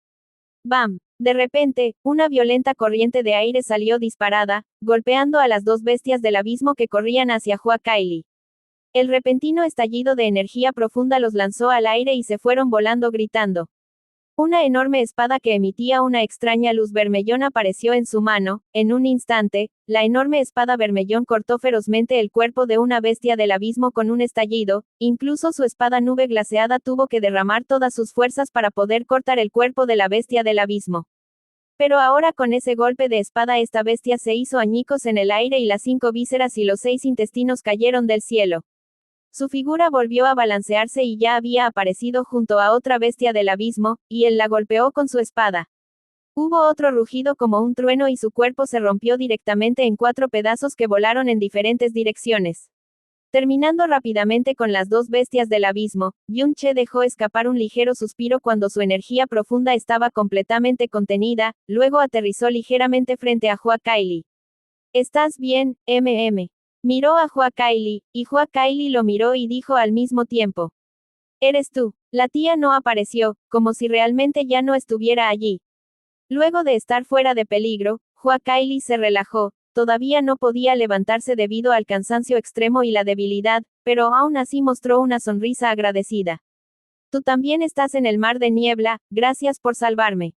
¡Bam! De repente, una violenta corriente de aire salió disparada, golpeando a las 2 bestias del abismo que corrían hacia Hua Kaili. El repentino estallido de energía profunda los lanzó al aire y se fueron volando gritando. Una enorme espada que emitía una extraña luz vermellón apareció en su mano. En un instante, la enorme espada vermellón cortó ferozmente el cuerpo de una bestia del abismo con un estallido, incluso su espada nube glaseada tuvo que derramar todas sus fuerzas para poder cortar el cuerpo de la bestia del abismo. Pero ahora con ese golpe de espada esta bestia se hizo añicos en el aire y las 5 vísceras y los 6 intestinos cayeron del cielo. Su figura volvió a balancearse y ya había aparecido junto a otra bestia del abismo, y él la golpeó con su espada. Hubo otro rugido como un trueno y su cuerpo se rompió directamente en 4 pedazos que volaron en diferentes direcciones. Terminando rápidamente con las dos bestias del abismo, Yun-che dejó escapar un ligero suspiro cuando su energía profunda estaba completamente contenida, luego aterrizó ligeramente frente a Hua Kaili. ¿Estás bien, MM? Miró a Hua Kaili, y Hua Kaili lo miró y dijo al mismo tiempo. Eres tú. La tía no apareció, como si realmente ya no estuviera allí. Luego de estar fuera de peligro, Hua Kaili se relajó. Todavía no podía levantarse debido al cansancio extremo y la debilidad, pero aún así mostró una sonrisa agradecida. Tú también estás en el mar de niebla, gracias por salvarme.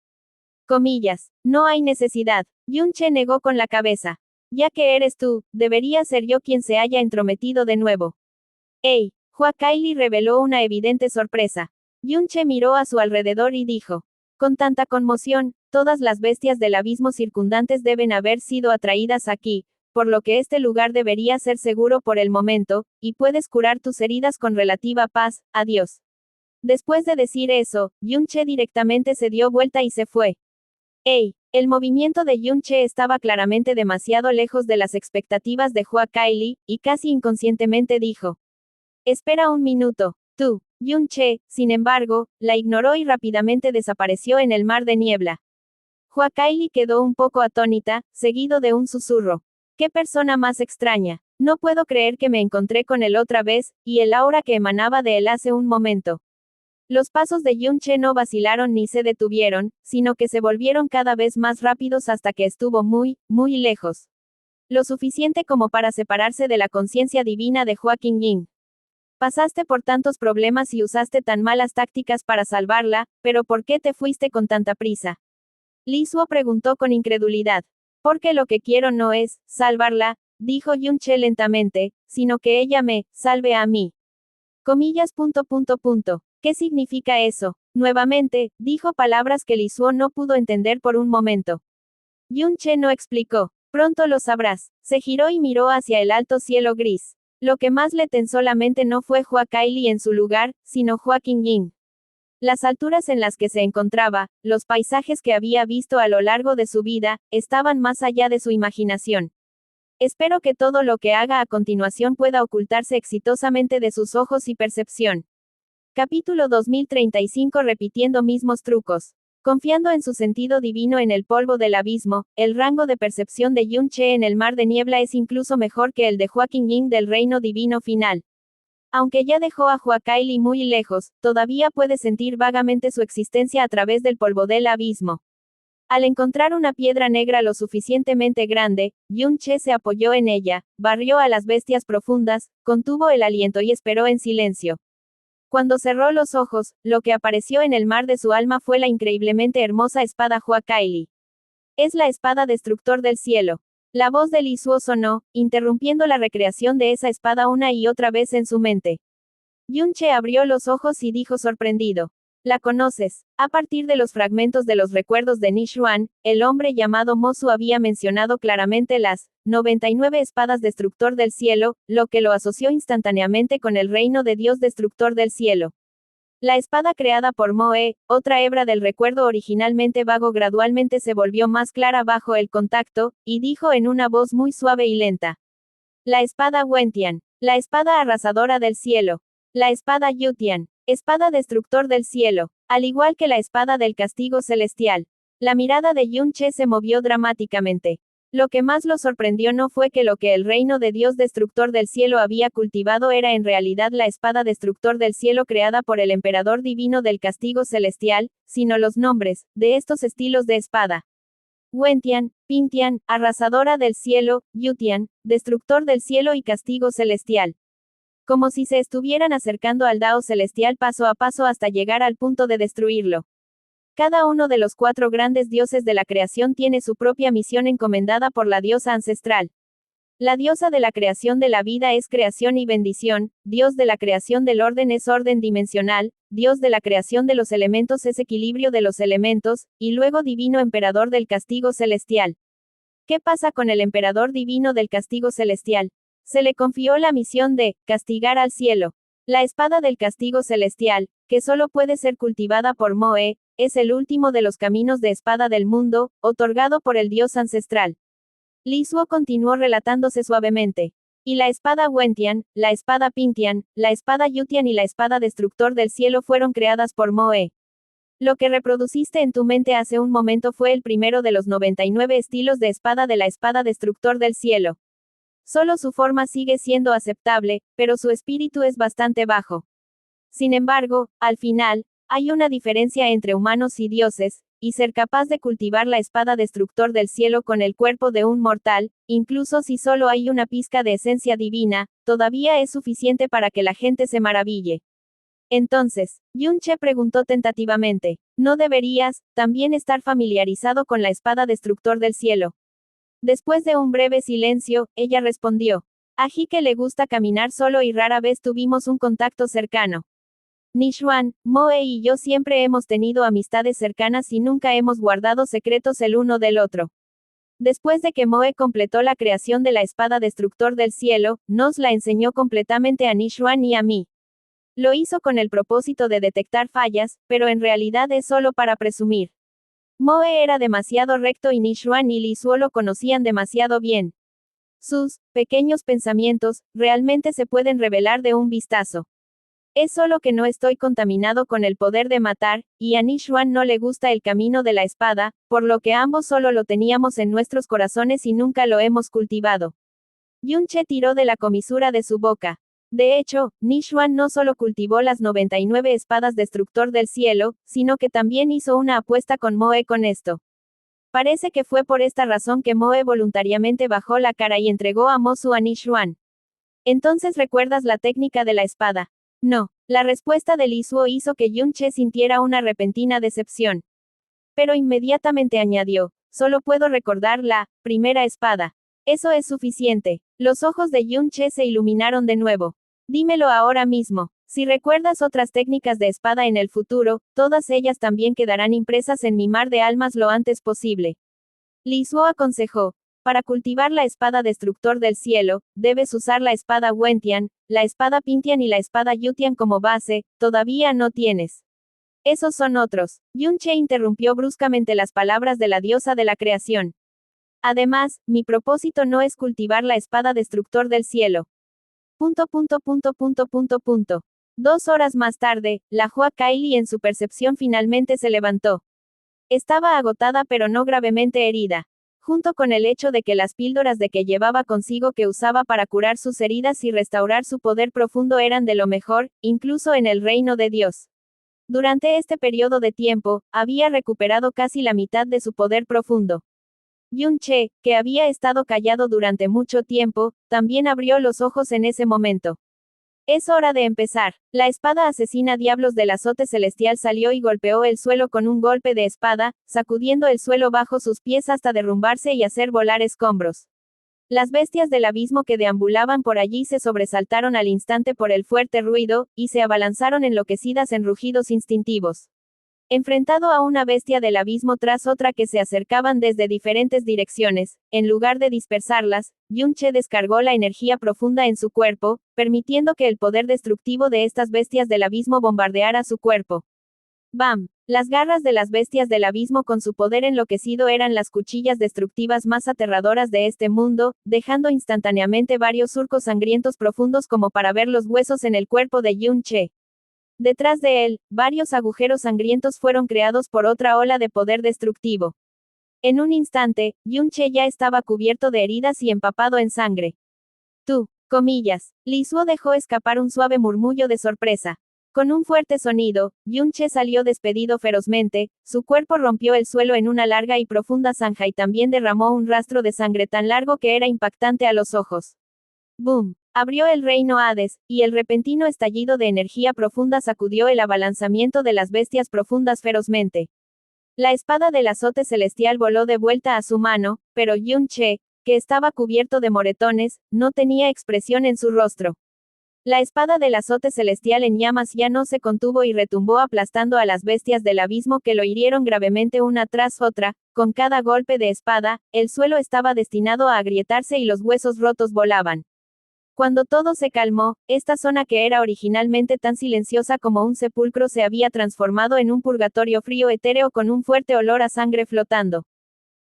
Comillas. No hay necesidad. Yun-che negó con la cabeza. Ya que eres tú, debería ser yo quien se haya entrometido de nuevo. ¡Ey! Hua Kaili reveló una evidente sorpresa. Yun-che miró a su alrededor y dijo. Con tanta conmoción, todas las bestias del abismo circundantes deben haber sido atraídas aquí, por lo que este lugar debería ser seguro por el momento, y puedes curar tus heridas con relativa paz, adiós. Después de decir eso, Yun-che directamente se dio vuelta y se fue. ¡Ey! El movimiento de Yun-che estaba claramente demasiado lejos de las expectativas de Hua Kaili, y casi inconscientemente dijo. Espera un minuto, tú. Yun-che, sin embargo, la ignoró y rápidamente desapareció en el mar de niebla. Hua Kaili quedó un poco atónita, seguido de un susurro. ¡Qué persona más extraña! No puedo creer que me encontré con él otra vez, y el aura que emanaba de él hace un momento. Los pasos de Yun-che no vacilaron ni se detuvieron, sino que se volvieron cada vez más rápidos hasta que estuvo muy, muy lejos. Lo suficiente como para separarse de la conciencia divina de Hua Qingying. Pasaste por tantos problemas y usaste tan malas tácticas para salvarla, pero ¿por qué te fuiste con tanta prisa? Li Suo preguntó con incredulidad. Porque lo que quiero no es salvarla, dijo Yun-che lentamente, sino que ella me salve a mí. Comillas. ¿Qué significa eso? Nuevamente, dijo palabras que Li Suo no pudo entender por un momento. Yun-che no explicó. Pronto lo sabrás. Se giró y miró hacia el alto cielo gris. Lo que más le tensó la mente no fue Hua Kaili en su lugar, sino Hua Qingying. Las alturas en las que se encontraba, los paisajes que había visto a lo largo de su vida, estaban más allá de su imaginación. Espero que todo lo que haga a continuación pueda ocultarse exitosamente de sus ojos y percepción. Capítulo 2035. Repitiendo mismos trucos. Confiando en su sentido divino en el polvo del abismo, el rango de percepción de Yun-che en el mar de niebla es incluso mejor que el de Hua Qingying del reino divino final. Aunque ya dejó a Hua Kaili muy lejos, todavía puede sentir vagamente su existencia a través del polvo del abismo. Al encontrar una piedra negra lo suficientemente grande, Yun-che se apoyó en ella, barrió a las bestias profundas, contuvo el aliento y esperó en silencio. Cuando cerró los ojos, lo que apareció en el mar de su alma fue la increíblemente hermosa espada Hua Kaili. Es la espada destructor del cielo. La voz de Li Suo sonó, interrumpiendo la recreación de esa espada una y otra vez en su mente. Yun-che abrió los ojos y dijo sorprendido. ¿La conoces? A partir de los fragmentos de los recuerdos de Nishuan, el hombre llamado Mosu había mencionado claramente las 99 espadas destructor del cielo, lo que lo asoció instantáneamente con el reino de Dios destructor del cielo. La espada creada por Moe, otra hebra del recuerdo originalmente vago, gradualmente se volvió más clara bajo el contacto, y dijo en una voz muy suave y lenta. La espada Wentian. La espada arrasadora del cielo. La espada Yutian. Espada destructor del cielo. Al igual que la espada del castigo celestial. La mirada de Yun-che se movió dramáticamente. Lo que más lo sorprendió no fue que lo que el reino de Dios destructor del cielo había cultivado era en realidad la espada destructor del cielo creada por el emperador divino del castigo celestial, sino los nombres de estos estilos de espada. Wentian, Pintian, arrasadora del cielo, Yutian, destructor del cielo y castigo celestial. Como si se estuvieran acercando al Dao celestial paso a paso hasta llegar al punto de destruirlo. Cada uno de los 4 grandes dioses de la creación tiene su propia misión encomendada por la diosa ancestral. La diosa de la creación de la vida es creación y bendición, Dios de la creación del orden es orden dimensional, Dios de la creación de los elementos es equilibrio de los elementos, y luego divino emperador del castigo celestial. ¿Qué pasa con el emperador divino del castigo celestial? Se le confió la misión de castigar al cielo. La espada del castigo celestial, que solo puede ser cultivada por Moe, es el último de los caminos de espada del mundo, otorgado por el dios ancestral. Li Suo continuó relatándose suavemente. Y la espada Wentian, la espada Pintian, la espada Yutian y la espada Destructor del Cielo fueron creadas por Moe. Lo que reproduciste en tu mente hace un momento fue el primero de los 99 estilos de espada de la espada Destructor del Cielo. Solo su forma sigue siendo aceptable, pero su espíritu es bastante bajo. Sin embargo, al final, hay una diferencia entre humanos y dioses, y ser capaz de cultivar la espada Destructor del Cielo con el cuerpo de un mortal, incluso si solo hay una pizca de esencia divina, todavía es suficiente para que la gente se maraville. Entonces, Yun-che preguntó tentativamente, ¿no deberías, también estar familiarizado con la espada Destructor del Cielo? Después de un breve silencio, ella respondió, a Hike le gusta caminar solo y rara vez tuvimos un contacto cercano. Nishuan, Moe y yo siempre hemos tenido amistades cercanas y nunca hemos guardado secretos el uno del otro. Después de que Moe completó la creación de la espada Destructor del Cielo, nos la enseñó completamente a Nishuan y a mí. Lo hizo con el propósito de detectar fallas, pero en realidad es solo para presumir. Moe era demasiado recto y Nishuan y Li Suo lo conocían demasiado bien. Sus pequeños pensamientos realmente se pueden revelar de un vistazo. Es solo que no estoy contaminado con el poder de matar, y a Nishuan no le gusta el camino de la espada, por lo que ambos solo lo teníamos en nuestros corazones y nunca lo hemos cultivado. Yun-che tiró de la comisura de su boca. De hecho, Nishuan no solo cultivó las 99 espadas Destructor del Cielo, sino que también hizo una apuesta con Moe con esto. Parece que fue por esta razón que Moe voluntariamente bajó la cara y entregó a Mosu a Nishuan. Entonces recuerdas la técnica de la espada. No, la respuesta de Li Suo hizo que Yun-che sintiera una repentina decepción. Pero inmediatamente añadió, solo puedo recordar la primera espada. Eso es suficiente. Los ojos de Yun-che se iluminaron de nuevo. Dímelo ahora mismo. Si recuerdas otras técnicas de espada en el futuro, todas ellas también quedarán impresas en mi mar de almas lo antes posible. Li Suo aconsejó, para cultivar la espada Destructor del Cielo, debes usar la espada Wentian, la espada Pintian y la espada Yutian como base, todavía no tienes. Esos son otros. Yun-che interrumpió bruscamente las palabras de la diosa de la creación. Además, mi propósito no es cultivar la espada Destructor del Cielo. 2 horas más tarde, la Hua Kylie en su percepción finalmente se levantó. Estaba agotada pero no gravemente herida. Junto con el hecho de que las píldoras de que llevaba consigo que usaba para curar sus heridas y restaurar su poder profundo eran de lo mejor, incluso en el reino de Dios. Durante este periodo de tiempo, había recuperado casi la mitad de su poder profundo. Yun-che, que había estado callado durante mucho tiempo, también abrió los ojos en ese momento. Es hora de empezar. La espada asesina diablos del azote celestial salió y golpeó el suelo con un golpe de espada, sacudiendo el suelo bajo sus pies hasta derrumbarse y hacer volar escombros. Las bestias del abismo que deambulaban por allí se sobresaltaron al instante por el fuerte ruido, y se abalanzaron enloquecidas en rugidos instintivos. Enfrentado a una bestia del abismo tras otra que se acercaban desde diferentes direcciones, en lugar de dispersarlas, Yun-che descargó la energía profunda en su cuerpo, permitiendo que el poder destructivo de estas bestias del abismo bombardeara su cuerpo. ¡Bam! Las garras de las bestias del abismo con su poder enloquecido eran las cuchillas destructivas más aterradoras de este mundo, dejando instantáneamente varios surcos sangrientos profundos como para ver los huesos en el cuerpo de Yun-che. Detrás de él, varios agujeros sangrientos fueron creados por otra ola de poder destructivo. En un instante, Yun-che ya estaba cubierto de heridas y empapado en sangre. Tú, comillas. Li Suo dejó escapar un suave murmullo de sorpresa. Con un fuerte sonido, Yun-che salió despedido ferozmente, su cuerpo rompió el suelo en una larga y profunda zanja y también derramó un rastro de sangre tan largo que era impactante a los ojos. ¡Boom! Abrió el reino Hades, y el repentino estallido de energía profunda sacudió el abalanzamiento de las bestias profundas ferozmente. La espada del azote celestial voló de vuelta a su mano, pero Yun-che, que estaba cubierto de moretones, no tenía expresión en su rostro. La espada del azote celestial en llamas ya no se contuvo y retumbó aplastando a las bestias del abismo que lo hirieron gravemente una tras otra, con cada golpe de espada, el suelo estaba destinado a agrietarse y los huesos rotos volaban. Cuando todo se calmó, esta zona que era originalmente tan silenciosa como un sepulcro se había transformado en un purgatorio frío etéreo con un fuerte olor a sangre flotando.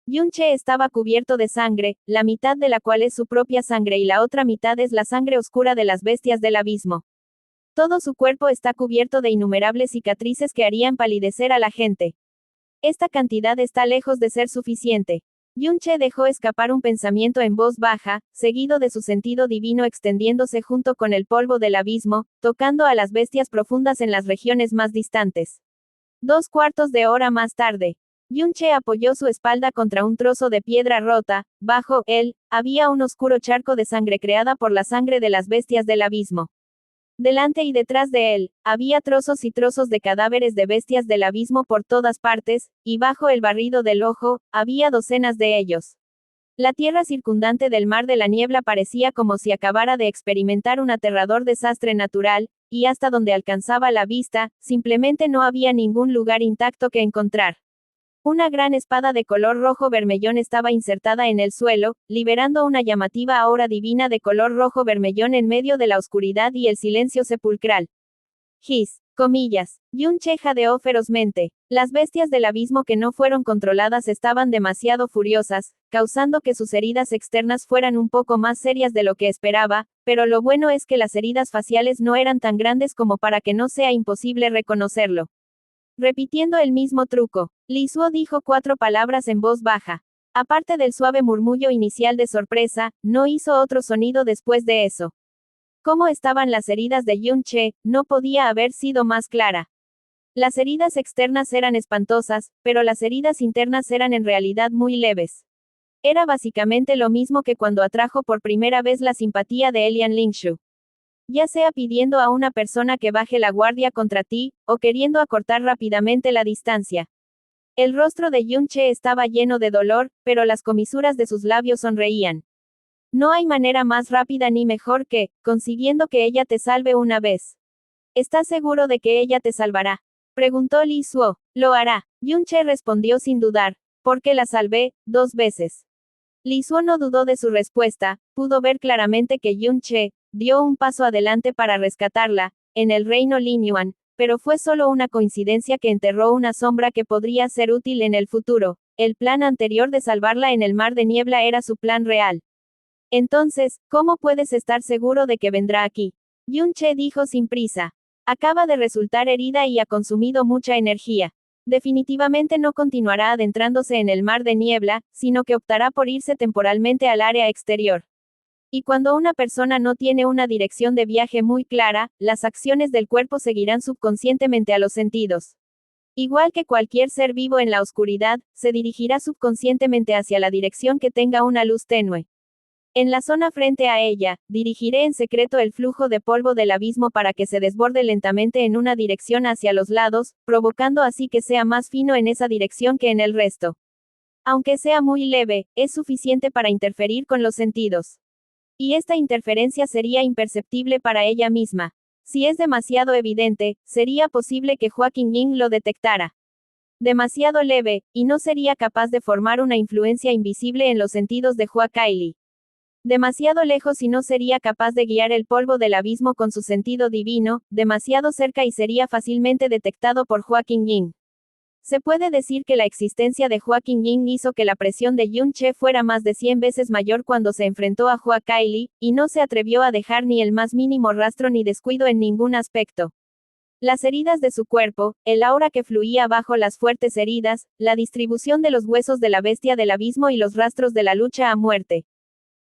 Yunche estaba cubierto de sangre, la mitad de la cual es su propia sangre y la otra mitad es la sangre oscura de las bestias del abismo. Todo su cuerpo está cubierto de innumerables cicatrices que harían palidecer a la gente. Esta cantidad está lejos de ser suficiente. Yunche dejó escapar un pensamiento en voz baja, seguido de su sentido divino extendiéndose junto con el polvo del abismo, tocando a las bestias profundas en las regiones más distantes. 2/4 de hora más tarde. Yunche apoyó su espalda contra un trozo de piedra rota, bajo él, había un oscuro charco de sangre creada por la sangre de las bestias del abismo. Delante y detrás de él, había trozos y trozos de cadáveres de bestias del abismo por todas partes, y bajo el barrido del ojo, había docenas de ellos. La tierra circundante del mar de la niebla parecía como si acabara de experimentar un aterrador desastre natural, y hasta donde alcanzaba la vista, simplemente no había ningún lugar intacto que encontrar. Una gran espada de color rojo bermellón estaba insertada en el suelo, liberando una llamativa aura divina de color rojo bermellón en medio de la oscuridad y el silencio sepulcral. Comillas. Yunche jadeó ferozmente. Las bestias del abismo que no fueron controladas estaban demasiado furiosas, causando que sus heridas externas fueran un poco más serias de lo que esperaba, pero lo bueno es que las heridas faciales no eran tan grandes como para que no sea imposible reconocerlo. Repitiendo el mismo truco, Li Suo dijo 4 palabras en voz baja. Aparte del suave murmullo inicial de sorpresa, no hizo otro sonido después de eso. Cómo estaban las heridas de Yunche, no podía haber sido más clara. Las heridas externas eran espantosas, pero las heridas internas eran en realidad muy leves. Era básicamente lo mismo que cuando atrajo por primera vez la simpatía de Elian Lingshu. Ya sea pidiendo a una persona que baje la guardia contra ti, o queriendo acortar rápidamente la distancia. El rostro de Yunche estaba lleno de dolor, pero las comisuras de sus labios sonreían. No hay manera más rápida ni mejor que, consiguiendo que ella te salve una vez. ¿Estás seguro de que ella te salvará? Preguntó Li Suo. Lo hará. Yunche respondió sin dudar. Porque la salvé, 2 veces. Li Suo no dudó de su respuesta, pudo ver claramente que Yunche dio un paso adelante para rescatarla, en el reino Linyuan, pero fue solo una coincidencia que enterró una sombra que podría ser útil en el futuro. El plan anterior de salvarla en el mar de niebla era su plan real. Entonces, ¿cómo puedes estar seguro de que vendrá aquí? Yunche dijo sin prisa. Acaba de resultar herida y ha consumido mucha energía. Definitivamente no continuará adentrándose en el mar de niebla, sino que optará por irse temporalmente al área exterior. Y cuando una persona no tiene una dirección de viaje muy clara, las acciones del cuerpo seguirán subconscientemente a los sentidos. Igual que cualquier ser vivo en la oscuridad, se dirigirá subconscientemente hacia la dirección que tenga una luz tenue. En la zona frente a ella, dirigiré en secreto el flujo de polvo del abismo para que se desborde lentamente en una dirección hacia los lados, provocando así que sea más fino en esa dirección que en el resto. Aunque sea muy leve, es suficiente para interferir con los sentidos. Y esta interferencia sería imperceptible para ella misma. Si es demasiado evidente, sería posible que Joaquin Yin lo detectara. Demasiado leve, y no sería capaz de formar una influencia invisible en los sentidos de Hua Kaili. Demasiado lejos y no sería capaz de guiar el polvo del abismo con su sentido divino, demasiado cerca y sería fácilmente detectado por Joaquin Yin. Se puede decir que la existencia de Joaquin Yin hizo que la presión de Yunche fuera más de 100 veces mayor cuando se enfrentó a Hua Kaili, y no se atrevió a dejar ni el más mínimo rastro ni descuido en ningún aspecto. Las heridas de su cuerpo, el aura que fluía bajo las fuertes heridas, la distribución de los huesos de la bestia del abismo y los rastros de la lucha a muerte.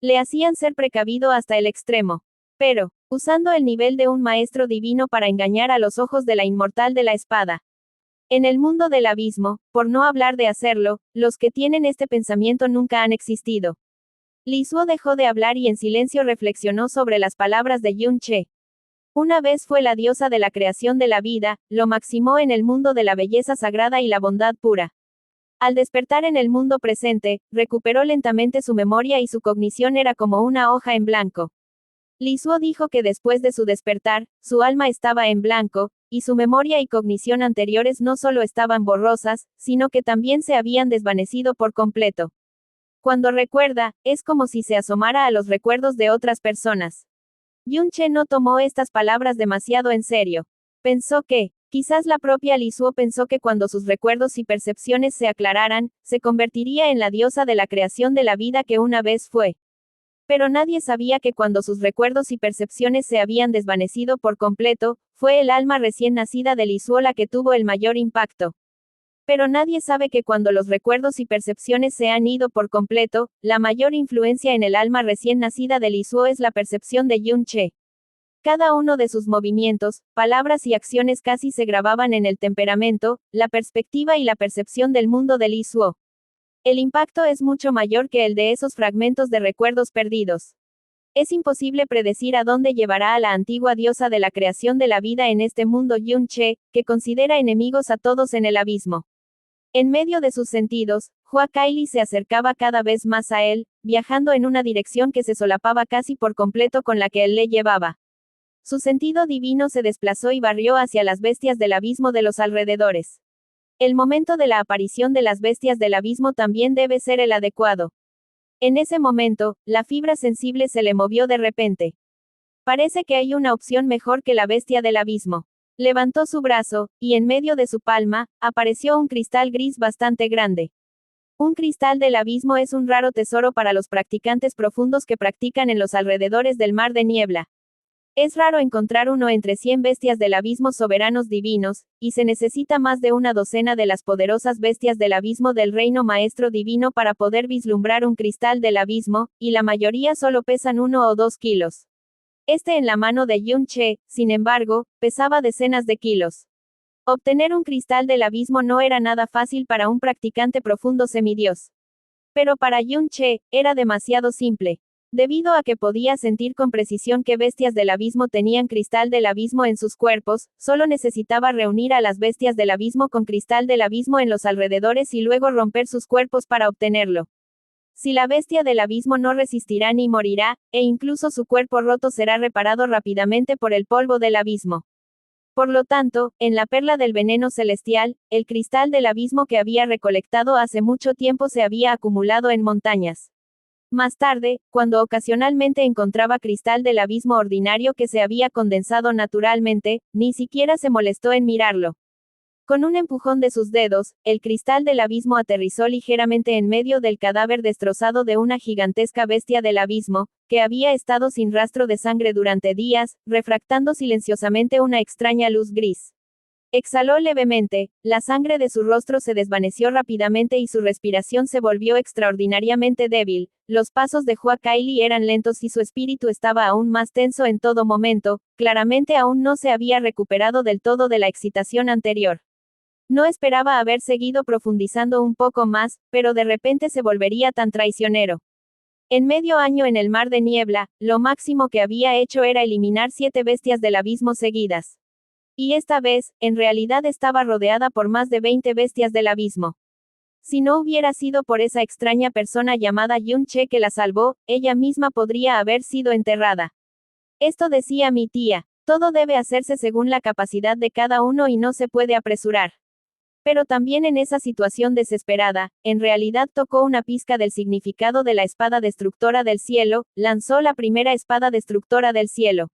Le hacían ser precavido hasta el extremo. Pero, usando el nivel de un maestro divino para engañar a los ojos de la inmortal de la espada. En el mundo del abismo, por no hablar de hacerlo, los que tienen este pensamiento nunca han existido. Li Suo dejó de hablar y en silencio reflexionó sobre las palabras de Yunche. Una vez fue la diosa de la creación de la vida, lo maximó en el mundo de la belleza sagrada y la bondad pura. Al despertar en el mundo presente, recuperó lentamente su memoria y su cognición era como una hoja en blanco. Li Suo dijo que después de su despertar, su alma estaba en blanco, y su memoria y cognición anteriores no solo estaban borrosas, sino que también se habían desvanecido por completo. Cuando recuerda, es como si se asomara a los recuerdos de otras personas. Yunche no tomó estas palabras demasiado en serio. Pensó que, Quizás la propia Lisuo pensó que cuando sus recuerdos y percepciones se aclararan, se convertiría en la diosa de la creación de la vida que una vez fue. Pero nadie sabía que cuando sus recuerdos y percepciones se habían desvanecido por completo, fue el alma recién nacida de Lisuo la que tuvo el mayor impacto. Pero nadie sabe que cuando los recuerdos y percepciones se han ido por completo, la mayor influencia en el alma recién nacida de Lisuo es la percepción de Yun-che. Cada uno de sus movimientos, palabras y acciones casi se grababan en el temperamento, la perspectiva y la percepción del mundo de Lisuo. El impacto es mucho mayor que el de esos fragmentos de recuerdos perdidos. Es imposible predecir a dónde llevará a la antigua diosa de la creación de la vida en este mundo Yun-che, que considera enemigos a todos en el abismo. En medio de sus sentidos, Hua Kaili se acercaba cada vez más a él, viajando en una dirección que se solapaba casi por completo con la que él le llevaba. Su sentido divino se desplazó y barrió hacia las bestias del abismo de los alrededores. El momento de la aparición de las bestias del abismo también debe ser el adecuado. En ese momento, la fibra sensible se le movió de repente. Parece que hay una opción mejor que la bestia del abismo. Levantó su brazo, y en medio de su palma, apareció un cristal gris bastante grande. Un cristal del abismo es un raro tesoro para los practicantes profundos que practican en los alrededores del mar de niebla. Es raro encontrar uno entre 100 bestias del abismo soberanos divinos, y se necesita más de una docena de las poderosas bestias del abismo del reino maestro divino para poder vislumbrar un cristal del abismo, y la mayoría solo pesan 1 o 2 kilos. Este en la mano de Yun-che, sin embargo, pesaba decenas de kilos. Obtener un cristal del abismo no era nada fácil para un practicante profundo semidios. Pero para Yun-che, era demasiado simple. Debido a que podía sentir con precisión qué bestias del abismo tenían cristal del abismo en sus cuerpos, solo necesitaba reunir a las bestias del abismo con cristal del abismo en los alrededores y luego romper sus cuerpos para obtenerlo. Si la bestia del abismo no resistirá ni morirá, e incluso su cuerpo roto será reparado rápidamente por el polvo del abismo. Por lo tanto, en la perla del veneno celestial, el cristal del abismo que había recolectado hace mucho tiempo se había acumulado en montañas. Más tarde, cuando ocasionalmente encontraba cristal del abismo ordinario que se había condensado naturalmente, ni siquiera se molestó en mirarlo. Con un empujón de sus dedos, el cristal del abismo aterrizó ligeramente en medio del cadáver destrozado de una gigantesca bestia del abismo, que había estado sin rastro de sangre durante días, refractando silenciosamente una extraña luz gris. Exhaló levemente, la sangre de su rostro se desvaneció rápidamente y su respiración se volvió extraordinariamente débil, los pasos de Hua Kaili eran lentos y su espíritu estaba aún más tenso en todo momento, claramente aún no se había recuperado del todo de la excitación anterior. No esperaba haber seguido profundizando un poco más, pero de repente se volvería tan traicionero. En medio año en el mar de niebla, lo máximo que había hecho era eliminar 7 bestias del abismo seguidas. Y esta vez, en realidad estaba rodeada por más de 20 bestias del abismo. Si no hubiera sido por esa extraña persona llamada Yun-che que la salvó, ella misma podría haber sido enterrada. Esto decía mi tía, todo debe hacerse según la capacidad de cada uno y no se puede apresurar. Pero también en esa situación desesperada, en realidad tocó una pizca del significado de la espada destructora del cielo, lanzó la primera espada destructora del cielo.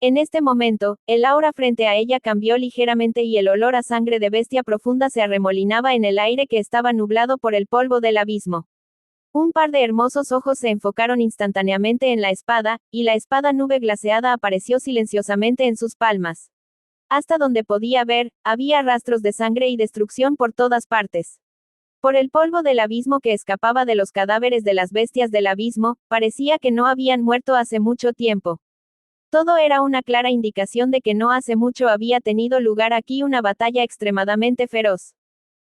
En este momento, el aura frente a ella cambió ligeramente y el olor a sangre de bestia profunda se arremolinaba en el aire que estaba nublado por el polvo del abismo. Un par de hermosos ojos se enfocaron instantáneamente en la espada, y la espada nube glaseada apareció silenciosamente en sus palmas. Hasta donde podía ver, había rastros de sangre y destrucción por todas partes. Por el polvo del abismo que escapaba de los cadáveres de las bestias del abismo, parecía que no habían muerto hace mucho tiempo. Todo era una clara indicación de que no hace mucho había tenido lugar aquí una batalla extremadamente feroz.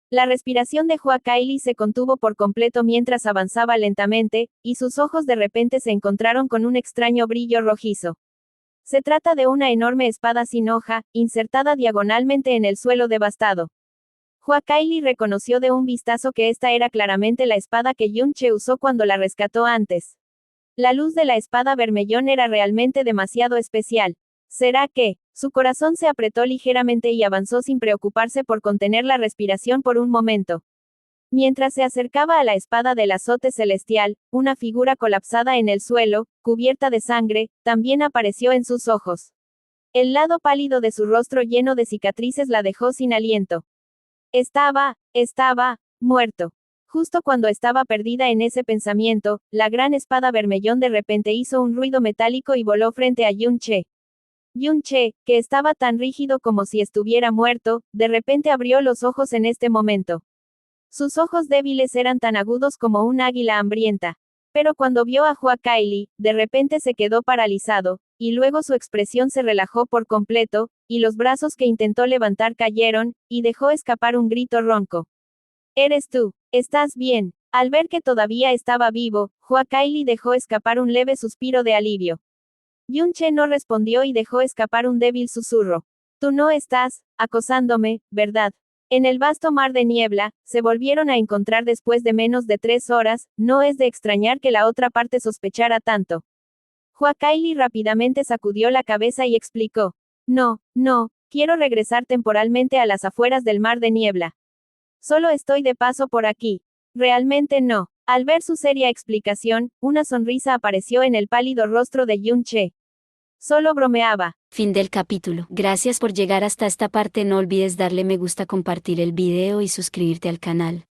La respiración de Hua Kaili se contuvo por completo mientras avanzaba lentamente, y sus ojos de repente se encontraron con un extraño brillo rojizo. Se trata de una enorme espada sin hoja, insertada diagonalmente en el suelo devastado. Hua Kaili reconoció de un vistazo que esta era claramente la espada que Yun-che usó cuando la rescató antes. La luz de la espada vermellón era realmente demasiado especial. ¿Será que? Su corazón se apretó ligeramente y avanzó sin preocuparse por contener la respiración por un momento. Mientras se acercaba a la espada del azote celestial, una figura colapsada en el suelo, cubierta de sangre, también apareció en sus ojos. El lado pálido de su rostro lleno de cicatrices la dejó sin aliento. Estaba muerto. Justo cuando estaba perdida en ese pensamiento, la gran espada vermellón de repente hizo un ruido metálico y voló frente a Yun-che. Yun-che, que estaba tan rígido como si estuviera muerto, de repente abrió los ojos en este momento. Sus ojos débiles eran tan agudos como un águila hambrienta. Pero cuando vio a Hua Kaili, de repente se quedó paralizado, y luego su expresión se relajó por completo, y los brazos que intentó levantar cayeron, y dejó escapar un grito ronco. «Eres tú. ¿Estás bien?» Al ver que todavía estaba vivo, Hua Kaili dejó escapar un leve suspiro de alivio. Yun-che no respondió y dejó escapar un débil susurro. «Tú no estás acosándome, ¿verdad?» En el vasto mar de niebla, se volvieron a encontrar después de menos de 3 horas, no es de extrañar que la otra parte sospechara tanto. Hua Kaili rápidamente sacudió la cabeza y explicó. No, quiero regresar temporalmente a las afueras del mar de niebla. Solo estoy de paso por aquí. Realmente no. Al ver su seria explicación, una sonrisa apareció en el pálido rostro de Yun-che. Solo bromeaba. Fin del capítulo. Gracias por llegar hasta esta parte. No olvides darle me gusta, compartir el video y suscribirte al canal.